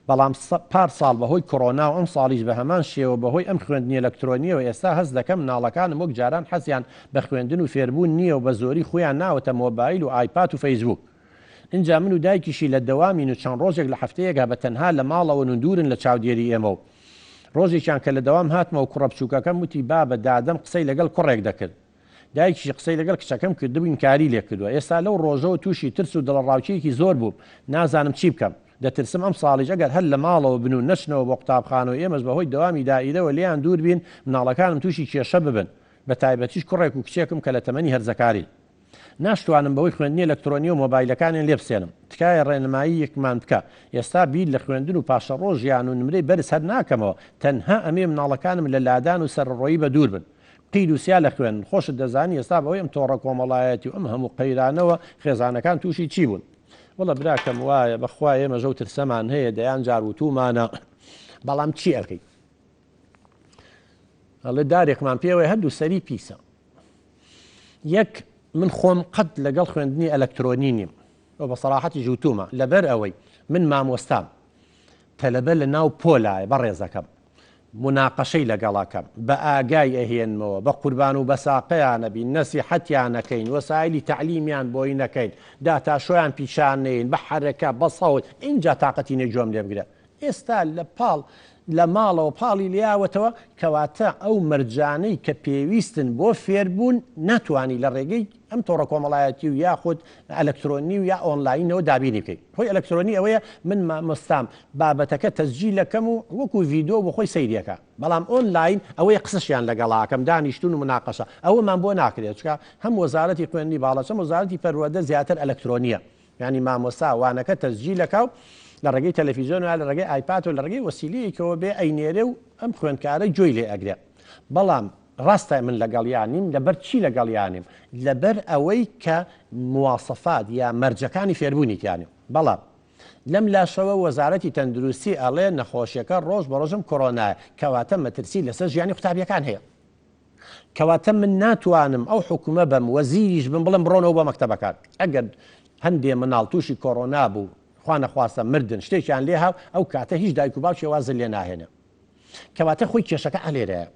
بەڵام پار ساڵ بەهۆی کۆڕۆنا و ئەم ساڵیش بە هەمان شێوە بەهۆی ئەم خوێندنی ئەلەکترۆنیەوە ئێستا هەست دەکەم مناڵەکانم وەک جاران حەزیان بە خوێندن و فێربوون نییە و بە زۆری خۆیان ناوەتە مۆبایل و ئایپات و فەیسبوک اینجا من و دایکیشی لە دەوامین و چەند ڕۆژێک لە هەفتەیەکە بە تەنها لە ماڵەوە نوندورن لە چاودێری ئێمە و ڕۆژێکیان کە لە دەوام هاتمە و کوڕە بچووکەکەم وتی با بە دادەم قسەی لەگەڵ کوڕێک دەکرد دایکیشی قسەی لەگەڵ کچەکەم کردبووین کاری لێ کردووە ئێستا لەو ڕۆژەوە تووشی ترس و دڵڕاوچەیەکی زۆر بوو نازانم چی بکەم دەترسم ئەم ساڵیش ئەگەر هەر لە ماڵەوە بن و نەچنەوە بۆ قوتابخانەوە ئێمەش بەهۆی دەوامی دائیرەوە لێیان دوور بین مناڵەکانم تووشی کێشە ببن بە تایبەتیش کوڕێک و کچێکم کە لە تەمەنی هەرزەکاری ناشتوانم بەهۆی خوێندنی ئەلەکترۆنی و مۆبایلەکانیان لێ بسێنم تکایە ڕێنمایی یەکمان بکە ئێستا بیر لە خوێندن و پاشە ڕۆژیان و نمرەی بەرز هەر ناکەمەوە تەنها ئەمێ مناڵەکانم لە لادان و سەرڕۆیی بە دوور بن قید و سیا لە خوێن خۆشت دەزانی ئێستا بەهۆی ئەم تۆڕە کۆمەڵایەتی و ئەم هەموو قەیرانەوە خێزانەکان تووشی چی بوون وڵە براکەم وایە بەخوا ئێمە ژەو ترسەمان هەیە دەیان جار وتومانە بەڵام چی ئەەکەی ئەڵێ دارێکمان پێوەی هەردوو سەری پیسە یەک من خۆم قەت لەگەڵ خوێندنی ئەلەکترۆنی نیم و بە سەراحەتی ژوتومە لەبەر ئەوەی من مامۆستام تەلەبە لە ناو پۆلایە بە ڕێزەکەم مناقەشەی لەگەڵاکەم بە ئاگای ئەهێنمەوە بە قوربان و بەساقەیانەبین نەسیحەتیان نەکەین وەسایلی تەعلیمیان بۆی نەکەین داتاشۆیان پیشانەین بە حرەکە بە سەوت اینجا تااقەتی نێجۆم لێ بگرێت ئێستا لە پاڵ لە ماڵەوە پاڵی لیاوەتەوە کەواتە ئەو مەرجانەی کە پێویستن بۆ فێربوون ناتوانانی لە ڕێگەی ئەم تۆڕە کۆمەڵایەتی و یاخود ئەلەکترۆنی و یا ئۆنلاینەوە دابینی بکەیت خۆی ئەلەکترۆنی ئەوەیە من مامۆستام بابەتەکە تەسجیل لەکەم و وەکو ڤیدۆ بۆ خۆی سەیریەکە بەڵام ئۆنلاین ئەوەیە قسەشیان لەگەڵاکەم دانیشتون و مناقەشە ئەوەمان بۆ ناکرێت چکە هەم وەزارەتی خوێندنی باڵە چەم وەزارەتی پەروەردە زیاتر ئەلەکترۆنیە یعنی مامۆستا وانەکە تەسجیلەکە و لە ڕێگەی تەلەڤیزۆن و لە ڕێگەی ئایپات و لە ڕێگەی وەسیلەیەکەوە بێ ئەینێرە و ئەم خوێندکارە گوێی لێ ئەگرێ بەڵام ڕاستە من لەگەڵیانیم لەبەر چی لەگەڵیانیم لەبەر ئەوەی کە مواسەفات یا مەرجەکانی فێربوونیتیانیم بەڵام لەم لاشەوە وەزارەتی تەندروستی ئەڵێ نەخۆشیەکە ڕۆژ بە ڕۆژم کۆڕۆنایە کەواتە مەترسی لەسەر ژیانی قوتابیەکان هەیە کەواتە من ناتوانم ئەو حکومە بەم وەزیریش بم بڵم بڕۆنەوە بە مەکتەبەکان ئەگەر هەندێ مناڵ تووشی کۆڕۆنا بوو خوا نەخواستە مردن شتێکیان لێ هاو ئەو کاتە هیچ دایک و باوکی وازە لێ ناهێنە کەواتە خۆی کێشەکە ئەلێرەیە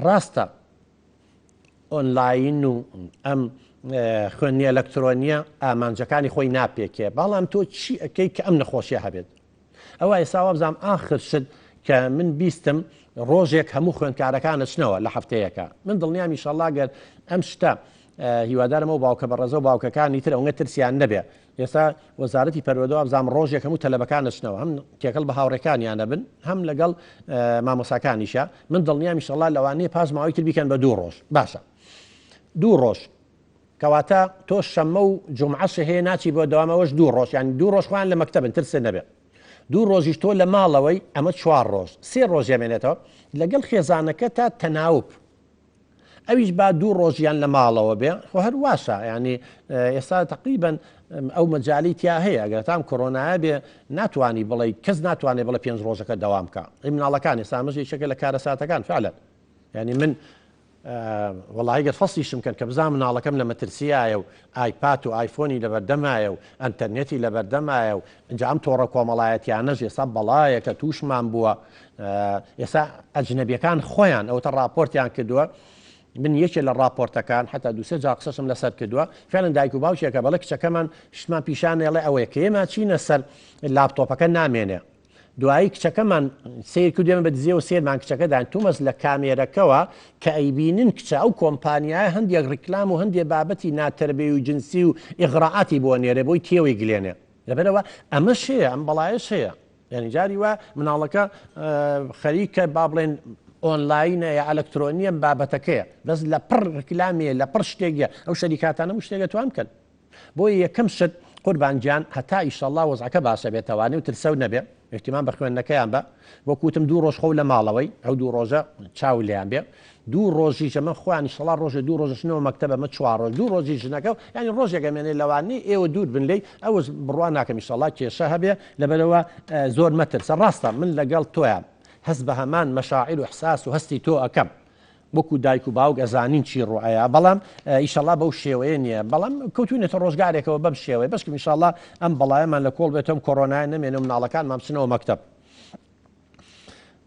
ڕاستە ئۆنلاین و ئەم خوێندنی ئەلەکترۆنیە ئامانجەکانی خۆی ناپێکێ بەڵام تۆ چی ئەەکەی کە ئەم نەخۆشیە هەبێت ئەوە ئێستا وابزانام ئاخر شت کە من بیستم ڕۆژێک هەموو خوێندکارەکانە چنەوە لە هەفتەیەەکە من دڵنیام ئینشەڵڵا گەر ئەم شتە هیوادارمەوە باوکە بەڕێزە و باوکەکانی تر ئەوەنگە ترسیان نەبێ ئێستا وەزارەتی پەروەردەوە بزانام ڕۆژێک هەموو تەلەبەکانە چنەوە هەم تێکەڵ بە هاوڕێکانیانە بن هەم لەگەڵ مامۆساکانیشە من دڵنیام ئینشەڵڵا لەوانەیە پاش ماوەی تر بیکەن بە 2 ڕۆژ باشە 2 ڕۆژ کەواتە تۆ شەممە و جومعەش هەیە ناچی بۆ دەوامەوەش 2 ڕۆژ یانی 2 ڕۆژ خۆیان لە مەکتەبن ترسێ نەبێ 2 ڕۆژیش تۆ لە ماڵەوەی ئەمە 4 ڕۆژ 3 ڕۆژ ئەمێنێتەوە لەگەڵ خێزانەکە تا تەناوب ئەویش با 2 ڕۆژیان لە ماڵەوە بێ خۆ هەر واشە ینی ئێستا تقریبن ئەو مەجای تیا هەیە ئەگەر تام کۆرۆنایە بێ ناتوانانی بڵێ کەس ناتوانێت بڵێ 5 ڕۆژەکە دەوام بکە مناڵەکان ئێستا مەژی شەکە لە کارە ساتەکان فعلەن ینی من وەڵی گەر فەسیشم کەن کە بزان مناڵەکەم لە مەترسیایە و ئایپات و ئایفۆنی لەبەردەمایە و ئەتەرنێتی لەبەردەمایە و ئەنج ئەم تۆڕە کۆمەڵایەتیانەژ ئێستا بەڵایە کە تووشمان بووە ئێستا ئەجنەبیەکان خۆیان ئەوتە راپۆرتیان کردووە من یەکێ لە راپۆرتەکان حتا 2-3 جا قسەشم لەسەر کردووە فعلەن دایک و باوکێکە بەڵێ کچەکەمان شتمان پیشانێڵێ ئەوەیە کە ئێمە چینە سەر لاپتۆپەکە نامێنێ دوایی کچەکەمان سیر کردێمە بە دزیەوە سێرمان کچەکەدان تومەس لە کامێرەکەەوە کە ئەیبینن کچە ئەو کۆمپانیایە هەندێک ڕیکلام و هەندێک بابەتی ناتەربێ و جنسی و ئیغراعاتی بۆ نێرێ بۆی تێوەی گلێنێ لەبەرەوە ئەمەش هەیە ئەم بەڵایەش هەیە یعنی جاری وە مناڵەکە خەریکە با بڵێن ئۆنلاینە یا ئەلکترۆنیە بابەتەکەیە بەس لە پڕ ڕکلامێ لە پڕ شتێکە ئەو شەریکاتانە و شتێکە توان بکەن بۆی یەکەم شت قوربانجان هەتا ئیشەڵڵا وەزعەکە باشە بێتەوانێ و ترسە و نەبێ احتیمان بە خوێندنەکەیان بە وەکوتم 2 ڕۆژ خۆ لە ماڵەوەی ئەو 2 ڕۆژە چاو لیان بێ 2 ڕۆژی ژەمە خۆیان ئیشەڵڵا ڕۆژە 2 ڕۆژشنەوە مەکتەبە مە 4 ڕۆژ 2 ڕۆژی ژنەکە ینی ڕۆژێکە مێنێ لەوانی ئێوە دوور بن لێی ئەوە بڕوان ناکەم ئیشەڵڵا کێشە هەبێ لەبەرەوە زۆر مەترسە ڕاستە من لەگەڵ تۆیان هەست بە هەمان مەشاعیر و حساس و هەستی تۆ ئەەکەم وەکو دایک و باوک ئەزانین چی ڕوئەیە بەڵام ئیشەڵڵا بەو شێوەیە نییە بەڵام کەوتوینێتە ڕۆژگارێکەوە بەم شێوەیە بەشکم ئیشەڵڵا ئەم بەڵایەمان لە کۆڵ بێتم کۆڕۆنای نەمێنە و مناڵەکانمان بچنەوە مەکتەب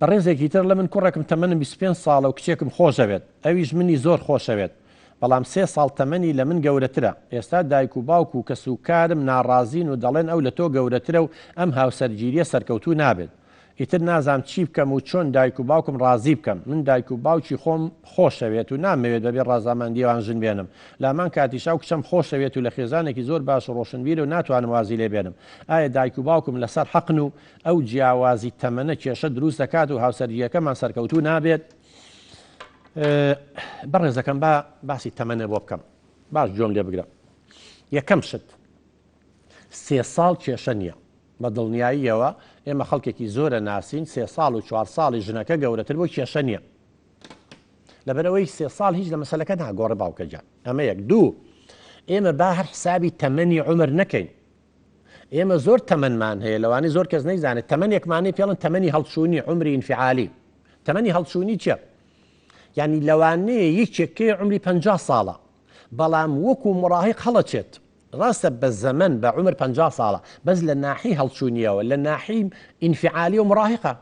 بەڕێزێکی تر لە من کوڕێکم تەمەنم 25 ساڵە و کچێکم خۆشەوێت ئەویش منی زۆر خۆشەوێت بەڵام 3 ساڵ تەمەنی لە من گەورەترە ئێستا دایک و باوک و کەسوکارم ناڕازین و دەڵێن ئەو لە تۆ گەورەترە و ئەم هاوسەرگیریە سەرکەوتوو نابێت ئیتر نازام چی بکەم و چۆن دایک و باوکم ڕازی بکەم من دایک و باوکی خۆم خۆشەوێت و نامەوێت بەبێ ڕازامەندیوان ژن بێنم لامان کاتیشا و کچەم خۆشەوێت و لە خێزانێکی زۆر باش و ڕۆشنبیرە و ناتوانم وازی لێ بێنم ئایا دایک و باوکم لەسەر حەقن و ئەو جیاوازی تەمەنە کێشە دروست دەکات و هاوسەرگیریەکەمان سەرکەوتوو نابێت بەڕێزەکەم باسی تەمەنە بۆ بکەم باش جۆم لێ بگرە یەکەم شت 3 ساڵ کێشە نییە بە دڵنیاییەوە ئێمە خەڵکێکی زۆرە ناسین 3 ساڵ و 4 ساڵی ژنەکە گەورەتر بۆ کێشە نییە لەبەرەوەی 3 ساڵ هیچ لە مەسەلەکە ناگۆڕە باوکەجان ئەمە یەک 2 ئێمە با هەر حسابی تەمەنی عومر نەکەین ئێمە زۆر تەمەنمان هەیە لەوانی زۆر کەس نەیزانێت تەمەنێکمانەی پێڵن تەمەنی هەڵچوونی عمری ئینفعالی تەمەنی هەڵچوونی چییە؟ یعنی لەوانەیە یەکێکەی عمری 50 ساڵە بەڵام وەکو مڕاهق هەڵەچێت ڕاستە بە زەمن بە عمر 50 ساڵە بەس لە ناحی هەڵچوونیەوە لە ناحی ئینفعالی و مڕاهقە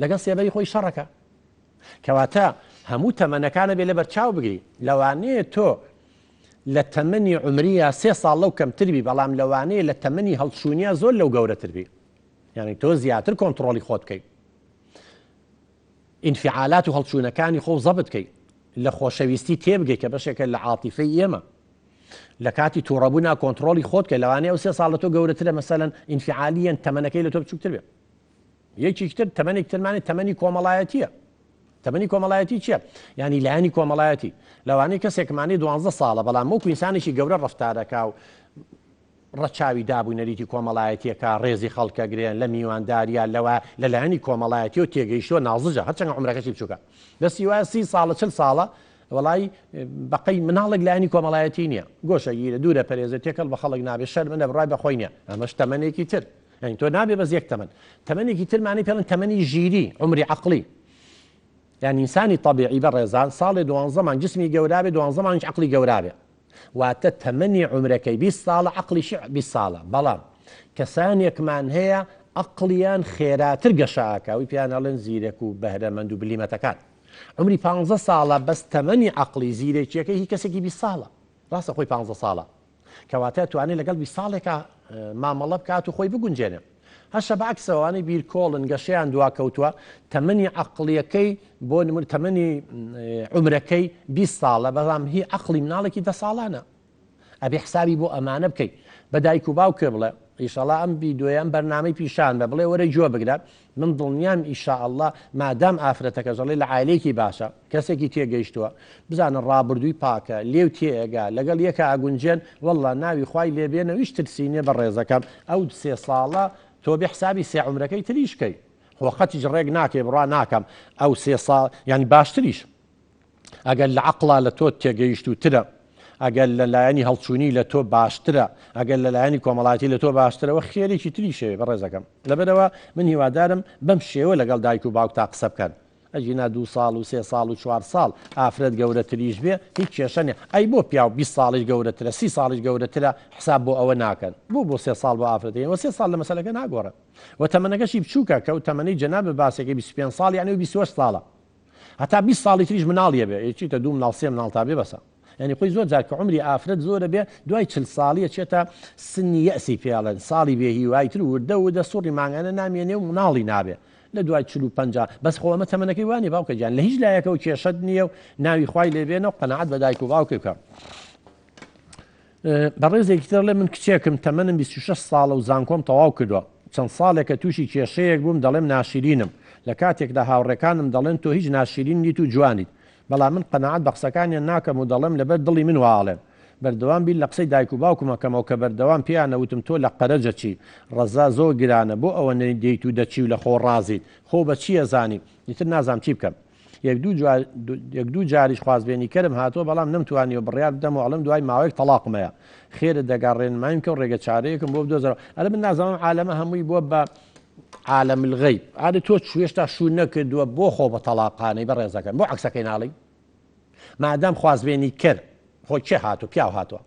لەگەڵ سێبەری خۆی شەڕەکە کەواتە هەموو تەمەنەکانە بێ لە بەرچاو بگری لەوانەیە تۆ لە تەمەنی عمریە 3 ساڵ لەو کەمتربی بەڵام لەوانەیە لە تەمەنی هەڵچوونیە زۆر لەو گەورەتربی یعنی تۆ زیاتر کۆنتڕۆلی خۆت بکەیت ئینفعالات و هەڵچوونەکانی خۆ زەبت بکەیت لە خۆشەویستی تێبگەی کە بەشێکە لە عاتیفەی ئێمە لە کاتی تووڕەبوونا کۆنتڕۆلی خۆت کە لەوانەیە و 3 ساڵ لە تۆ گەورەترە مەسەلەن ئینفعالیەن تەمەنەکەی لە تۆ بچووکتر بێ یەکێکتر تەمەنێک ترمانی تەمەنی کۆمەڵایەتیە تەمەنی کۆمەڵایەتی چییە؟ ینی لایانی کۆمەڵایەتی لەوانەیە کەسێکمانی 12 ساڵە بەڵام وەکو ئینسانێکی گەورە ڕەفتارەکە و ڕەچاوی دابوونەریتی کۆمەڵایەتیەکە ڕێزی خەڵکەگرێن لە میوانداریە لەوە لە لایانی کۆمەڵایەتی و تێگەیشتوە نازجە هەرچەنگە عمرەکەشی بچووکە دەستی وایە 30 ساڵە 40 ساڵە وڵی بەقەی مناڵێک لایانی کۆمەڵایەتی نییە گۆشەگیرە دوورە پەرێزە تێکەڵ بە خەڵک نابێت شەر منە بڕای بەخۆی نیە ئەمەش تەمەنێکی تر یعنی تۆ نابێ بەس یەک تەمەنێکی ترمانی پێڵن تەمەنی ژیری عمری عەقلی یعنی ئینسانی طەبیعی بەڕێزان ساڵی 12 مان جسمی گەورابێ 12 مانش عەقلی گەورابێ واتە تەمەنی عمرەکەی 20 ساڵە عەقلیشی 20 ساڵە بەڵام کەسانێکمان هەیە عەقلیان خێراتر گەشاکاوی پیانەڵێن زیرەک و بەهرەمەند و بلیمەتەکان عمری 15 ساڵە بەس تەمەنی عەقلی زیرێکیەکەی هی کەسێکی 20 ساڵە ڕاستە خۆی 15 ساڵە کەواتە توانێت لەگەڵ 20 ساڵێکە مامەڵە بکات و خۆی بگونجێنێ هەشە بەعکسەوەوانەی بیرکۆڵن گەشەیان دواکەوتووە تەمەنی عەقڵیەکەی بۆ نمونە تەمەنی عومرەکەی 20 ساڵە بەڵام هی عەقڵی مناڵێکی 10 ساڵانە ئەبێ حسابی بۆ ئەمانە بکەیت بە دایک و باوکێ بڵێ ئیشەڵا ئەم ڤیدیۆیە ئەم بەرنامەی پیشان بە بڵێ وەرە گوێ بگرە من دڵنیام ئیشاءالله مادام ئافرەتەکە ژەڵێ لە عایلەیەکی باشە کەسێکی تێگەیشتووە بزانن ڕابردووی پاکە لێو تێئێگا لەگەڵ یەکە ئاگونجێن وەڵڵا ناوی خوای لێبێنە هیچ ترسینێ بە ڕێزەکەم ئەو 3 ساڵە تۆ بێ حسابی سێ عومرەکەی تریشکەی وەقەتیش ڕێک ناکێ بڕوا ناکەم ئەو 3 ساڵ ینی باشتریش ئەگەر لە عەقڵا لە تۆ تێگەیشتوترە ئەگەر لە لایەنی هەڵچوونی لە تۆ باشترە ئەگەر لە لایەنی کۆمەڵاتی لە تۆ باشترەوە خێرێکی تری شێوێ بە ڕێزەکەم لەبەرەوە من هیوادارم بەم شێوە لەگەڵ دایک و باوک تا قسە بکەن ئەجینا 2 ساڵ و 3 ساڵ و 4 ساڵ ئافرەت گەورەتریش بێ هیچ کێشەنێ ئەی بۆ پیا و 20 ساڵیش گەورەترە 30 ساڵیش گەورەترە حساب بۆ ئەوە ناکەن بۆ 3 ساڵ بۆ ئافرەتەوە 3 ساڵ لە مەسەلەکە ناگۆڕە و تەمەنەکەشی بچووکە کە و تەمەنەی جەناب باسێکی 25 ساڵ یعنی و 28 ساڵە هەتا 20 ساڵی تریش مناڵیە بێ یەکیتە 2 مناڵ 3 مناڵ تا بێ بەسە يعني خۆی زۆر جار کە عمری ئافرەت زۆرە بێ دوای 40 ساڵیە چێتە سنی یەسی پێڵێن ساڵی بێ هیوایتر وردە وردە سوڕی مانگانە نامێنێ و مناڵی نابێ لە دوای 45 بەس خۆ ئەمە تەمەنەکەی وانی باوکە گیان لە هیچ لایەکەوە کێشەت نییە و ناوی خوای لێبێنە و قەنەعەت بە دایک و باوکێ بکە بە ڕێزێکی تر لێ من کچێکم تەمەنم 26 ساڵە و زانکۆم تەواو کردووە چەند ساڵێکە تووشی کێشەیەک بووم دەڵێم ناشرینم لە کاتێکدا هاوڕێکانم دەڵێن تۆ هیچ ناشرین نیت و جوانیت بەڵام من قەنەعەت بە قسەکانیان ناکەم و دەڵێم لەبەر دڵی من واڵێن بەردەوام بین لە قسەی دایک و باوکمەکەمەوە کە بەردەوام پێیانەوتم تۆ لە قەرەجە چی ڕەزا زۆر گرانە بۆ ئەوە دەیت و دەچی و لە خۆ ڕازیت خۆ بە چیە زانی دیتر نازام چی بکەم یەک دوو جاریش خوازبێنی کردم هاتۆ بەڵام نەمتوانی و بڕیار بدەم و ئەڵم دوای ماوەیەک تەلاقمەیە خێرت دەگەڕێن مایم کە و ڕێگە چارەیەکم بۆ بدۆزەوە ئەرە من نازانم عالەمە هەمووی بۆ بە عالم الغیب ئادە تۆ هێشتا شوون نەکردووە بۆ خۆ بە تەلاقانەی بە ڕێزەکەن بۆ عەکسەکەی ناڵی مادام خوازبێنی کرد خۆ چێ هاتو پیاو هاتووە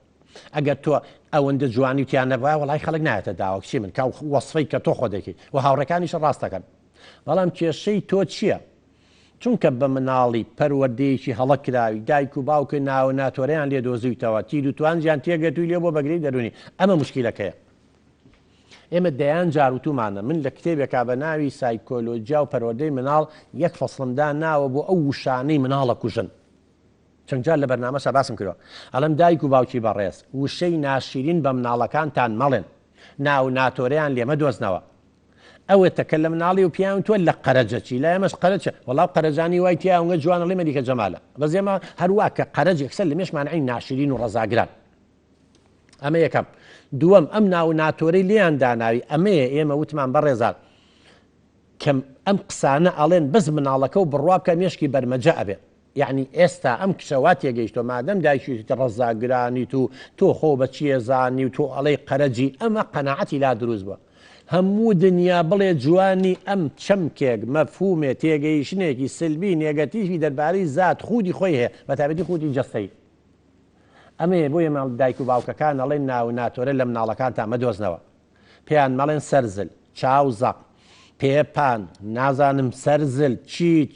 ئەگەر تۆ ئەوەندە جوانی وتیان نەبووە وەڵای خەڵک نایەتە داوە کچی من کە وەسفەی کە تۆ خۆ دەکەیت و هاوڕەکانیش ڕاستەکەن بەڵام کێشەی تۆ چییە چونکە بە مناڵی پەروەردەیەکی هەڵە کراوی دایک و باوکە ناوە ناتۆرەیان لێ دۆزیوتەوە تیر و توانجیان تێگەتووی لێ بۆ بەگرەی دەرونی ئەمە مشکیلەکەیە ئێمە دەیان جاروتومانە من لە کتێبێکا بە ناوی سایکۆلۆجیا و پەروەردەی مناڵ یەک فەسڵمدا ناوە بۆ ئەو وشانەی مناڵە کوژن چەند جار لە بەرنامەشە باسم کردووە ئەڵەم دایک و باوکی بەڕێز وشەی ناشرین بە مناڵەکانتان مەڵێن ناو ناتۆرەیان لێمە دۆزنەوە ئەوێتە کە لە مناڵی و پیاون تۆ لە قەرەجەچی لە ئێمەش قەرەجە وەڵاو قەرەجانی وای تیاوەنگە جوانە لێ مەریکە جەمالە بەس ئێمە هەروە کە قەرەج یەکسەر لە مێشمانعی ناشرین و ڕەزاگران ئەمە یەکەم دووەم ئەم ناو ناتۆرەی لێیان داناوی ئەمەیە ئێمە وتمان بەڕێزان کەم ئەم قسانە ئەڵێن بەس مناڵەکە و بڕوا بکە مێشکی بەرمەجە ئەبێ یعنی ئێستا ئەم کشەوات تێگەیشتۆ مادەم دایکی ڕەزاگرانی و تۆ خۆ بە چیە زانی و تۆ ئەڵەی قەرەجی ئەمە قەناعەتی لا دروست بووە هەموو دنیا بڵێ جوانی ئەم چەمکێک مەفهومێ تێگەیشتنێکی سلبی نێگەتیڤی دەربارەی زات خودی خۆی هەیە بەتابەتی خودی جەستەی ئەمەیە بۆیە ماڵ دایک و باوکەکان ئەڵێن ناو ناتۆرە لە مناڵەکانتان مەدۆزنەوە پێیان مەڵێن سەرزل چاوزەق پێپان نازانم سەرزل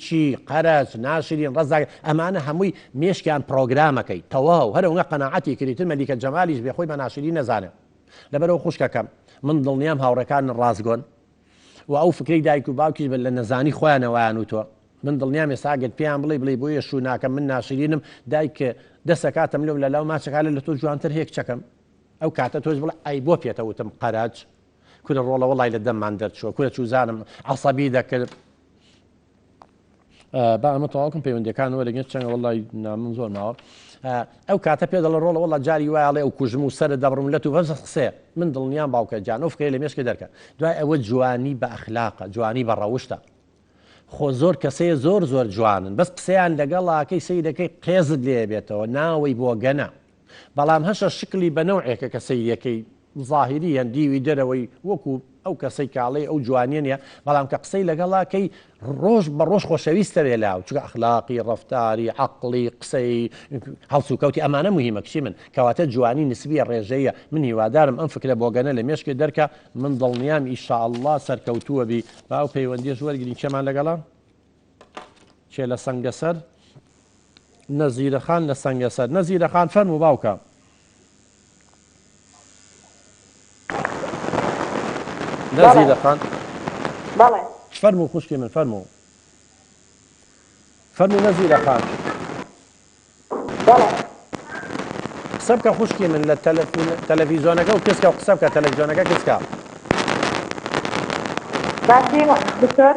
چی قەرەج ناشرین ڕەزاگ ئەمانە هەمووی مێشکیان پرۆگرامەکەی تەواو هەرەوەنگە قەناعەتی کردیتر مەلیکە جەمالیش بێ خۆی بە ناشرین نەزانێت لەبەرەوە خوشکەکەم من دڵنیام هاوڕەکان ڕازگۆن و ئەو فکرەی دایک و باوکیش لە نەزانی خۆیانەوەیان و تۆ من دڵنیام ێساگەت پێیان بڵێ بۆیە شوو ناکەم من ناشرینم دایکە دەسەکاتم لەو لەلاو ماچەکانە لە تۆ جوانتر هێک چەکەم ئەو کاتە تۆش بڵێ ئەی بۆ پێێتەوتم قەرەج کورە ڕۆڵە وەڵای لە دەممان دەرچووە کورە چوزانم عەسەبی دەکرد با ئەمە تەواوکم پەیوەندیەکانەوە لەگەن چەندە وەڵای نامم زۆر ماوە ئەو کاتە پێ دەڵە ڕۆڵە وەڵا جاری وایڵێ ئەو کوژم و سەرە دەبڕم لە تو بەس قسەیە من دڵنیام باوکە جان ئەو فکرەی لە مێشکە دەرکە دوای ئەوە جوانی بە ئەخلاقە جوانی بە ڕەوشتە خۆ زۆر کەسەیە زۆر جوانن بەس قسەیان لەگەڵاکەی سەیرەکەی قێزت لێ بێتەوە ناوەی بۆ گەنە بەڵام هەشە شکلی بە نەوعێکە کە سەیرەکەی ظاهری یان دیوی دەرەوەی وەکو ئەو کەسەی کاڵێ ئەو جوانیە نیە بەڵام کە قسەی لەگەڵاکەی ڕۆژ بە ڕۆژ خۆشەویستە بێ لاو چکە ئەخلاقی ڕەفتاری عەقڵی قسەی هەڵس و کەوتی ئەمانە موهیمە کچی من کەواتە جوانی نسبیە ڕێژەیە من هیوادارم ئەم فکرە بۆگەنە لە مێشکێ دەرکە من دڵنیام ئیشاءالله سەرکەوتووە بی با ئەو پەیوەندیش وەرگرین کێمان لەگەڵا چێ لە سەنگەسەر نەزیرەخان لە سەنگەسەر نەزیرەخان فەرموو باوکە نەزیرە خان بەڵێ فەرموو خوشکی من فەرموو نەزیرە خان بەڵێ قسە بکە خوشکی من لە تەلەڤیزۆنەکە و کەسکە و قسە بکە تەلەڤیزۆنەکە کەسکە باسی دکتۆر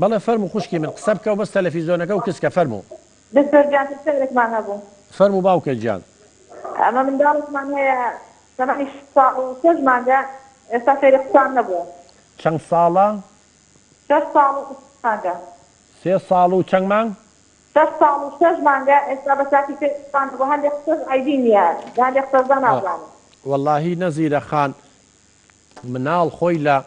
بەڵێ فەرموو خوشکی من قسە بکە و بەس تەلەڤیزۆنەکە و کەسکە فەرموو دکتۆر جان سەرێکمان هەبوو فەرموو باوکە گیان ئەمە منداڵێکمان هەیە تەمەنی 6 مانگە ئێستا فێری قسان نەبووە چەند ساڵە 6 ساڵ و 6 مانگە 3 ساڵ و چەند مانگ 6 ساڵ و 6 مانگە ئێستا بە چاکی فێری قسان نەبووە هەندێک قسەش ئایدی نییە هەندێک قسەزدا نازانم واللهی نەزیرە خان مناڵ خۆی لە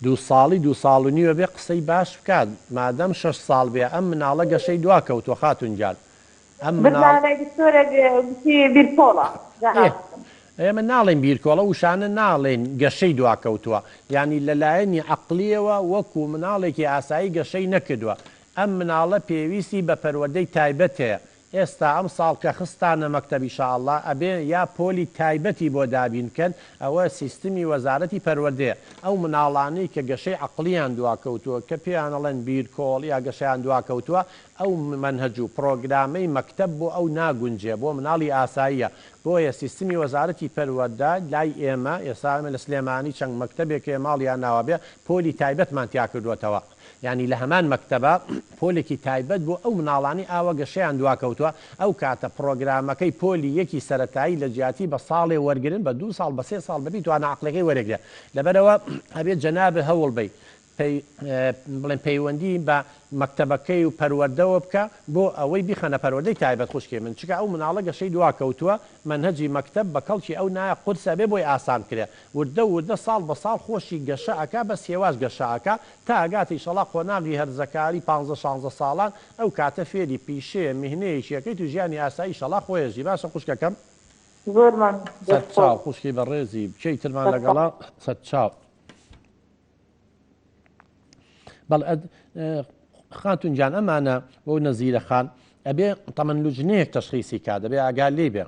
2 ساڵی 2 ساڵ و نیوە بێ قسەی باش بکات مادەم 6 ساڵ بێ ئەم مناڵە گەشەی دوا کەوتووە خاتون گیان ئەم بزانەی دکتۆرێک بیرپۆڵە ئێمە ناڵێن بیرکۆڵە وشانە ناڵێن گەشەی دواکەوتووە ینی لەلایەنی عەقلیەوە وەکو مناڵێکی ئاسایی گەشەی نەکردووە ئەم مناڵە پێویستی بە پەروەردەی تایبەت هەیە ئێستا ئەم ساڵ کە خستانە مەکتەبی ئینشاءالله ئەبێ یا پۆلی تایبەتی بۆ دابینکەن ئەوە سیستمی وەزارەتی پەروەردەیە ئەو مناڵانەی کە گەشەی عەقلیان دواکەوتووە کە پێیان ئەڵێن بیرکۆڵ یا گەشەیان دواکەوتووە ئەو مەنهەج و پرۆگرامەی مەکتەب بۆ ئەو ناگونجێ بۆ مناڵی ئاساییە بۆیە سیستمی وەزارەتی پەروەردە لای ئێمە ئێستا ئێمە لە سلێمانی چەند مەکتەبێکێ ماڵیان ناوە بێ پۆلی تایبەتمان تیا کردووەتەوە ینی لە هەمان مەکتەبە پۆلێکی تایبەت بۆ ئەو مناڵانی ئاوە گەشەیان دواکەوتووە ئەو کاتە پرۆگرامەکەی پۆلی یەکی سەرەتایی لە جیاتی بە ساڵێ وەرگن بە 2 ساڵ بە 3 ساڵ ببی توانە عەقلەکەی وەرەگرێ لەبەرەوە ئەبێت جەنابە هەوڵ بی بڵێن پەیوەندی بە مەکتەبەکەی و پەروەردەوە بکە بۆ ئەوەی بیخەنە پەروەردەی تایبەت خوشکێ من چکە ئەو مناڵە گەشەی دواکەوتووە منهەجی مەکتەب بە کەڵکی ئەو نایە قورسە بێ بۆی ئاسان کرێ وردە ساڵ بە ساڵ خۆشی گەشە ئەکا بە سێواز گەشە ئەکا تا ئەگاتی ئینشەڵا قۆناغی هەرزەکاری 15-16 ساڵان ئەو کاتە فێری پیشەیە میهنەیەکیەکەی تو ژیانی ئاسایی ئینشەڵا خۆیەژی باشە خوشکەکەم زۆرمان چاو خوشکی بەڕێزی بچەی ترمان لەگەڵا سەد چاو بەڵ خاتون جان ئەمانە بۆ نەزیرە خان ئەبێ تەمەن لوجنەیەک تەشخیصی کات دەبێ ئاگال لێ بێ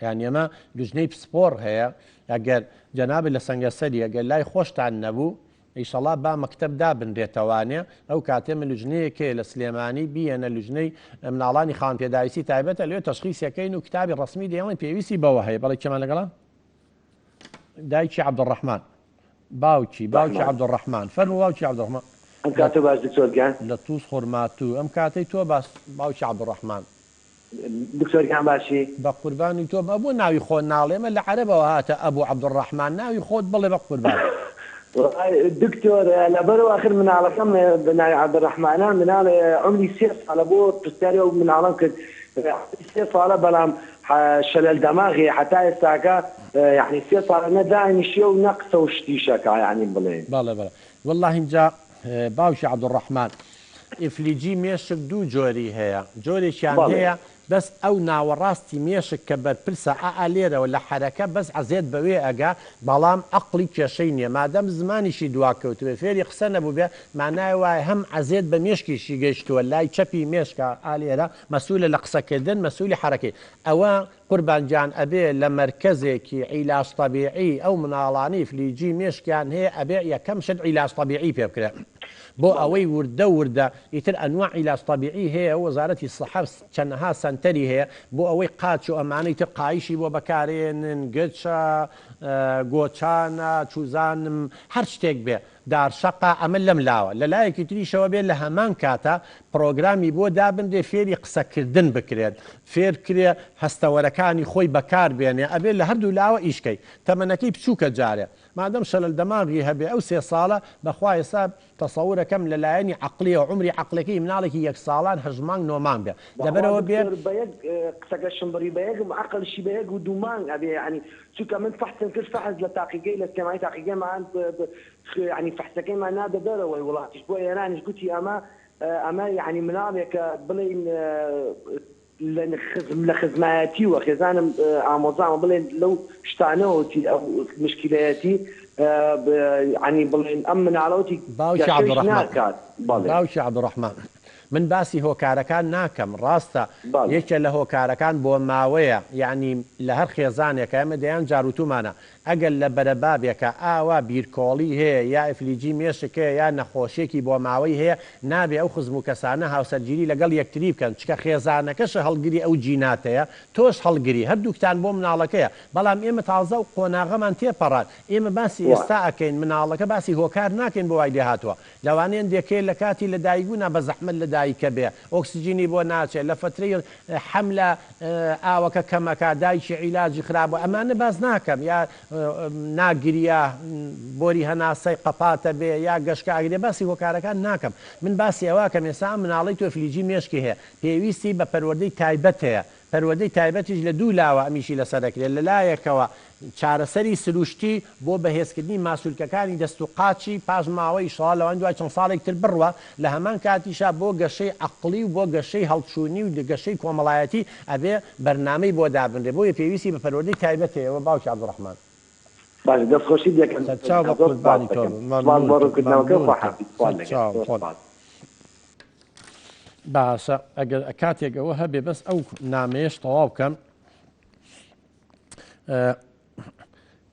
یان ئێمە لوجنەی پسپۆر هەیە ئەگەر جەنابێت لە سەنگەسەری ئەگەر لای خۆشتان نەبوو ئیشەڵا با مەکتەب دابنرێتەوانێ ئەو کاتێمە لوجنەیەکێ لە سلێمانی بیەنە لوجنەی مناڵانی خاوەن پێداویستی تایبەتە لێ تەشخیصەکەین و کتابی ڕسمی دێڵی پێویستی بەوە هەیە بەڵێ کێمان لەگەڵا دایکی عەبدوڕەحمان باوکی عەبدوڕەحمان فەرموو باوکی عەبدوڕەحمان ئەم کاتە باش دکتۆر گیان لە تووس خورماتوو ئەم کاتەی تۆ باس باوکی عەبدوڕەحمان دکتۆر گیان باشی بە قوربانی تۆ بۆ ناوی خۆت ناڵێمە لە عەرەبەوە هاتە ئەبوو عەبدوڕەحمان ناوی خۆت بڵێ بە قوربان دکتۆر لەبەرەوە آخر مناڵەکەم بناوی عەبدوڕەحمانە مناڵ عمری 3 ساڵە بۆ پرسیاری ئەو مناڵەم کرد 3 ساڵە بەڵام شەلل دەماغی حتا ئێستاکە یعنی 3 ساڵە نەدانیشیە و نەقسە و شتیشەکە یعنی بڵێن بەڵێ والله اینجا باوکی عەبدوڕەحمان ئیفلیجی مێشک 2 جۆری هەیە جۆرێکیان هەیە بەس ئەو ناوەڕاستی مێشک کە بەرپرسە لێرەوە لە حرەکە بەس عەزێت بەوێ ئەگا بەڵام عەقڵی کێشەی نییە مادەم زمانیشی دواکەوتوێ فێری قسە نەبوو بێ مانای وایە هەم عەزێت بە مێشکیشی گەیشتووە لای چەپی مێشکە لێرە مەسوولە لە قسەکردن مەسوولی حرەکەی ئەوە قوربانجان ئەبێ لە مەرکەزێکی عیلاج طەبیعی ئەو مناڵانی فلیجی مێشکیان هەیە ئەبێ یەکەم شت عیلاج طەبیعی پێ بکرێ بۆ ئەوەی وردە ئیتر ئەنواع عیلاج طەبیعی هەیە وەزارەتی سەحە چەندەها سەنتەری هەیە بۆ ئەوەی قاچ و ئەمانەی تر قایشی بۆ بەکارێنن گچە گۆچانە چوزانم هەر شتێک بێ دارشەقا ئەمە لەم لاوە لە لایەکی تریشەوە بێت لە هەمان کاتە پرۆگرامی بۆ دابندێ فێری قسەکردن بکرێت فێر کرێ هەستەوەرەکانی خۆی بەکار بێنێ ئەبێت لە هەردوو لاوە ئیشکەی تەمەنەکەی بچووکە جارێ مادەم شەلل دەماغی هەبێ ئەو 3 ساڵە بەخوا ئێستا تەسەوورەکەم لەلایەنی عەقلیە و عمری عەقلەکەی مناڵێکی 1 ساڵان 8 مانگ 9 مانگ بێ لەبەرەوە بێ قسەکە شمبری بە یەکم عەقڵشی بە یەک و 2 مانگ ئەبێ یعنی چونکە من فحصم کرد فحص لە تاقیگەی لە سلێمانی تاقیگەیمان يعني فحصەکەیمان نادە دەرەوەی وڵاتیش بۆ ئێرانیش گوتی ئەمە یعنی مناڵێکە بڵێن لە خزمایەتی و خێزانم ئامۆزامە بڵێن لەو شتانەوەتی ئەو مشکلەتی عنی بڵێن ئەم مناڵەوتی باوکی عەبدوڕەحمان من باسی هۆکارەکان ناکەم ڕاستە یەکێ لە هۆکارەکان بۆ ماوەیە یعنی لە هەر خێزانێکە ئەمە دەیان جاروتومانە ئەگەر لە بەرەبابێکە ئاوا بیرکۆڵی هەیە یا ئەفلیجی مێشکەیە یا نەخۆشیێکی بۆ ماوەی هەیە نابێ ئەو خزم و کەسانە هاوسەرگیری لەگەڵ یەکتری بکەن چکە خێزانەکەشە هەڵگری ئەو جیناتەیە تۆش هەڵگری هەردووکتان بۆ مناڵەکەیە بەڵام ئێمە تازە و قۆناغەمان تێپەڕات ئێمە باسی ئێستا ئەکەین مناڵەکە باسی هۆکار ناکەین بۆ وای لێ هاتووە لەوانەیە دێکێ لە کاتی لە دایکبوونا بە زەحمەت لە دایکە بێ ئۆکسسیجینی بۆ ناچێت لە فترەی حەملە ئاوەکە کەمەکە دایکی عیلاجی خراپە ئەمانە باز ناکەم یا ناگریە بۆری هەناسەی قەپاتە بێ یا گەشکە ئاگرێ باسی هۆکارەکان ناکەم من باسی ئەوواکەم ئێستا مناڵی تۆ فلیجی مێشکی هەیە پێویستی بە پەروەردەی تایبەت هەیە پەروەردەی تایبەتیش لە دوو لاوە ئەمیشی لەسەرەکرێت لەلایەکەوە چارەسەری سروشتی بۆ بەهێزکردنی ماسوولکەکانی دەست و قاچی پاش ماوەی شڵا لەوان دوای چەند ساڵێک تر بڕوە لە هەمان کاتیشا بۆ گەشەی عەقڵی و بۆ گەشەی هەڵچوونی و گەشەی کۆمەڵایەتی ئەبێ بەرنامەی بۆ دابنرێ بۆیە پێویستی بە پەروەردەی تایبەت هەیە باوکی عەبدوڕەحمان باش دەستخۆشی دەکەم باشە ئەگەر کاتێک ئەوە هەبێ بەس ئەو نامەیەش تەواو بکەم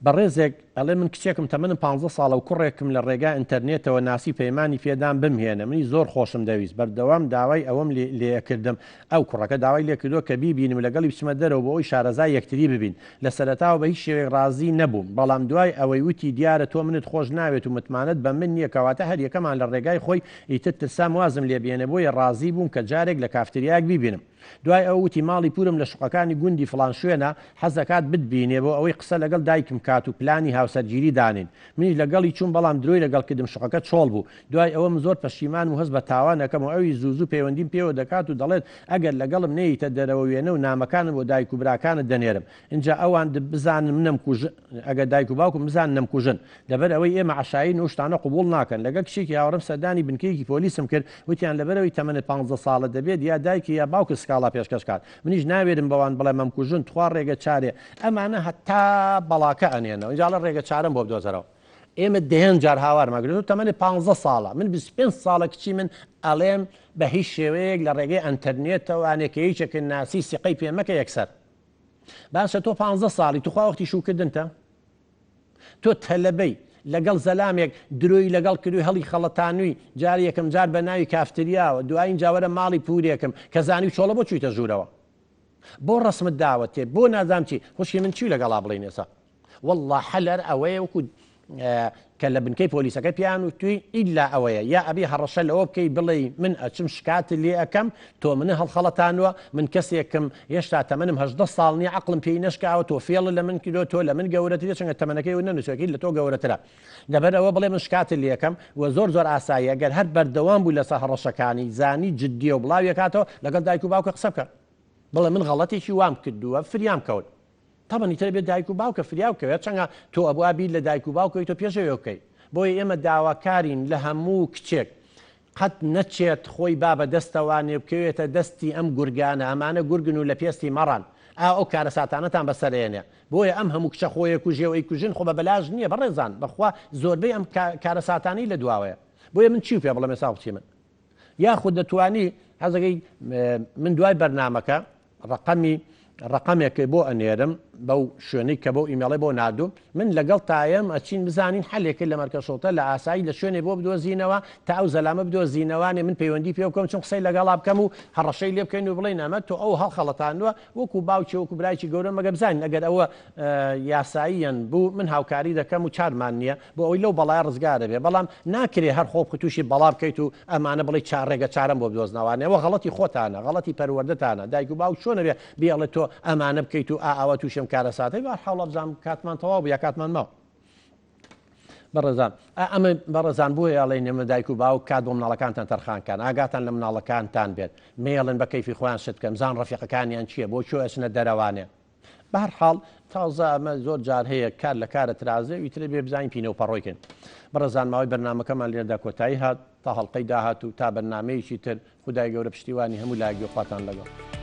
بەڕێزێک ئەڵێ من کچێکم تەمەنم 15 ساڵە و کوڕێکم لە ڕێگای ئینتەرنێتەوە ناسی پەیمانی پێدان بمهێنە منی زۆر خۆشم دەویست بەردەوام داوای ئەوەم لێکردم ئەو کوڕەکە داوای لێکردو کە بیبینم لەگەڵی بچمە دەرەوە بۆ ئەوی شارەزای یەکتری ببین لە سەرەتاوە بە هیچ شێوەیەک ڕازی نەبووم بەڵام دوای ئەوەی وتی دیارە تۆ منت خۆش ناوێت و متمانەت بە من نییە کەواتە هەر یەکەمان لە ڕێگای خۆی ئیتر ترسام وازم لێ بێنە بۆیە ڕازی بووم کە جارێک لە کافتریاک بیبینم دوای ئەو وتی ماڵی پورم لە شوقەکانی گوندی فڵان شوێنە حەز دەکات بتبینێ بۆ ئەوەی قسە لەگەڵ دایکم کات و پلانی هاوسەرگیری دانین منی لەگەڵی چوون بەڵام درۆی لەگەڵ کردم شوقەکە چۆڵ بوو دوای ئەوەم زۆر پەشیمان و هەست بە تاوانەکەم و ئەوی زوو پەیوەندیم پێوە دەکات و دەڵێت ئەگەر لەگەڵم نەیتە دەرەوە وێنە و نامەکانم بۆ دایک و براکانت دەنێرم اینجا ئەوان بزانم نەمکوژن ئەگەر دایک و باوکم بزان نەمکوژن لەبەر ئەوەی ئێمە عەشایی نوشتانە قبول ناکەن لەگەڵ کشێکی هاوڕێم سەردانی بنکەیەکی پۆلیسم کرد وتیان لەبەرەوەی تەمەنە 15 ساڵە دەبێت یا دایکی یا باوکە سکاڵا پێشکەش کات منیش ناوێرم بەوان بڵێ مەمکوژن تخوا ڕێگە چارێ ئەمانە هەتا بەڵاکە ئەنێنەوە اینجاڵە ڕێگە چارم بۆ بدۆزەرەوە ئێمە دەهێن جار هاوارمەگرێت تەمەنی 15 ساڵە من 25 ساڵە کچی من ئەڵێم بە هیچ شێوەیەک لە ڕێگەی ئەنتەرنێتەوانێکە هیچێک ناسی سیقەی پێمەکە یەکسەر باشە تۆ 15 ساڵی توخوا وەختی شوکردنتە تۆ تەلەبەی لەگەڵ زەلامێک درۆی لەگەڵ کردوی هەڵی خەڵەتانووی جار یەکەم جار بە ناوی کافتریاوە دوایین جاوەرە ماڵی پورێکم کە زانی چۆڵە بۆ چوویتە ژوورەوە بۆ ڕسمت داوەتێ بۆ نازام چی خوشی من چی لەگەڵا بڵێن ئێستا والله حەلەر ئەوەیە وەکو کە لە بنکەی پۆلیسەکە پیان و توی ئیلا ئەوەیە یا ئەبی هەڕەشە لەوە بکەی بڵێ من ئەچم شکات لێ ئەەکەم تۆ منە هەڵخەڵەتانوە من کەسێکم هێشتا تەمەنم 18 ساڵنی عقلم پێی نشکاوە تۆ فێڵ لە من کردۆ تۆ لە من گەورەتری چنگە تەمەنەکەی و نەنووسەکەی لە تۆ گەورەترە لەبەر ئەوە بڵێ من شکات لێ ئەەکەم و زۆر ئاساییە گەر هەر بەردەوام بوو لەسەر هەڕەشەکانی زانی جددیە و بڵاوی کاتەوە لەگەڵ دایک و باوکە قسە بکە بڵێ من غەڵەتێکی وام کردووە فریام کەوت تەبەنی تر بێت دایک و باوکە فریاوکەوێت چەنگە تۆ ئەبوابی لە دایک و باوکەوەی تۆ پێشەوەکەی بۆیە ئێمە داواکارین لە هەموو کچێک قەت نەچێت خۆی با بە دەستەوانێ بکەوێتە دەستی ئەم گورگانە ئەمانە گورگن و لە پێستی مەڕان ئەو کارە ساتانەتان بەسەرێنێ بۆیە ئەم هەموو کچە خۆیە کوژێەوەی کوژن خۆ بە بەلاژ نییە بەڕێزان بەخوا زۆربەی ئەم کارە ساتانی لە دواوەیە بۆیە من چی پێ بڵێ مێسا بچی من یاخود دەتوانی حەزەکەی من دوای بەرنامەکە ڕقەمێک بۆ ئەنێرم بەو شوێنەی کە بۆ ئیمێڵی بۆ نردوم من لەگەڵ تایم ئەچین بزانین حلێکی لە مەرکەشۆتە لە ئاسایی لە شوێنێ بۆ بدۆزینەوە تا ئەو زەلامە بدۆزینەوانێ من پەیوەندی پێ بکەم چون قسەی لەگەڵا بکەم و هەڕەشەی لێ بکەین و بڵێن ئەمە تۆ ئەو هەڵخەڵەتانوە وەکو باوکی وەکو برایکی گەورە مەگە بزانین ئەگەر ئەوە یاساییەن بوو من هاوکاری دەکەم و چارمان نییە بۆ ئەوی لەو بەڵای ڕزگارە بێ بەڵام ناکرێ هەر خۆ تووشی بەڵا بکەیت و ئەمانە بڵێ ڕێگە چارم بۆ بدۆزنەوانەوە غەڵەتی خۆتانە غەڵەتی پەروەردەتانە دایک و باوک چۆنە بێ بێڵێت تۆ ئەمانە بکەیت و ئاوە تووشم کارە ساتەی حاڵە بزانام کاتمان تەواو بوو یا کاتمان ماوە بەڕێزان ئەمە بەڕێزان بۆیە ئەڵێ نێمە دایک و باوک کات بۆ مناڵەکانتان تەرخانکان ئاگاتان لە مناڵەکانتان بێت مێڵن بە کەیفی خۆیان شت بکەن زان ڕەفیقەکانیان چییە بۆ چۆ ئەچنە دەرەوانێ بەهەرحاڵ تازە ئەمە زۆر جار هەیە کار لە کارە ترازێ ویترە بێ بزانین پینە و پەڕۆیکن بەڕێزان ماوەی بەرنامەکەمان لێرەدا کۆتایی هات تا هەڵقەی داهات و تا بەرنامەیەکی تر خودای گەورە پشتیوانی هەموو لایەک خواتان لەگەڵ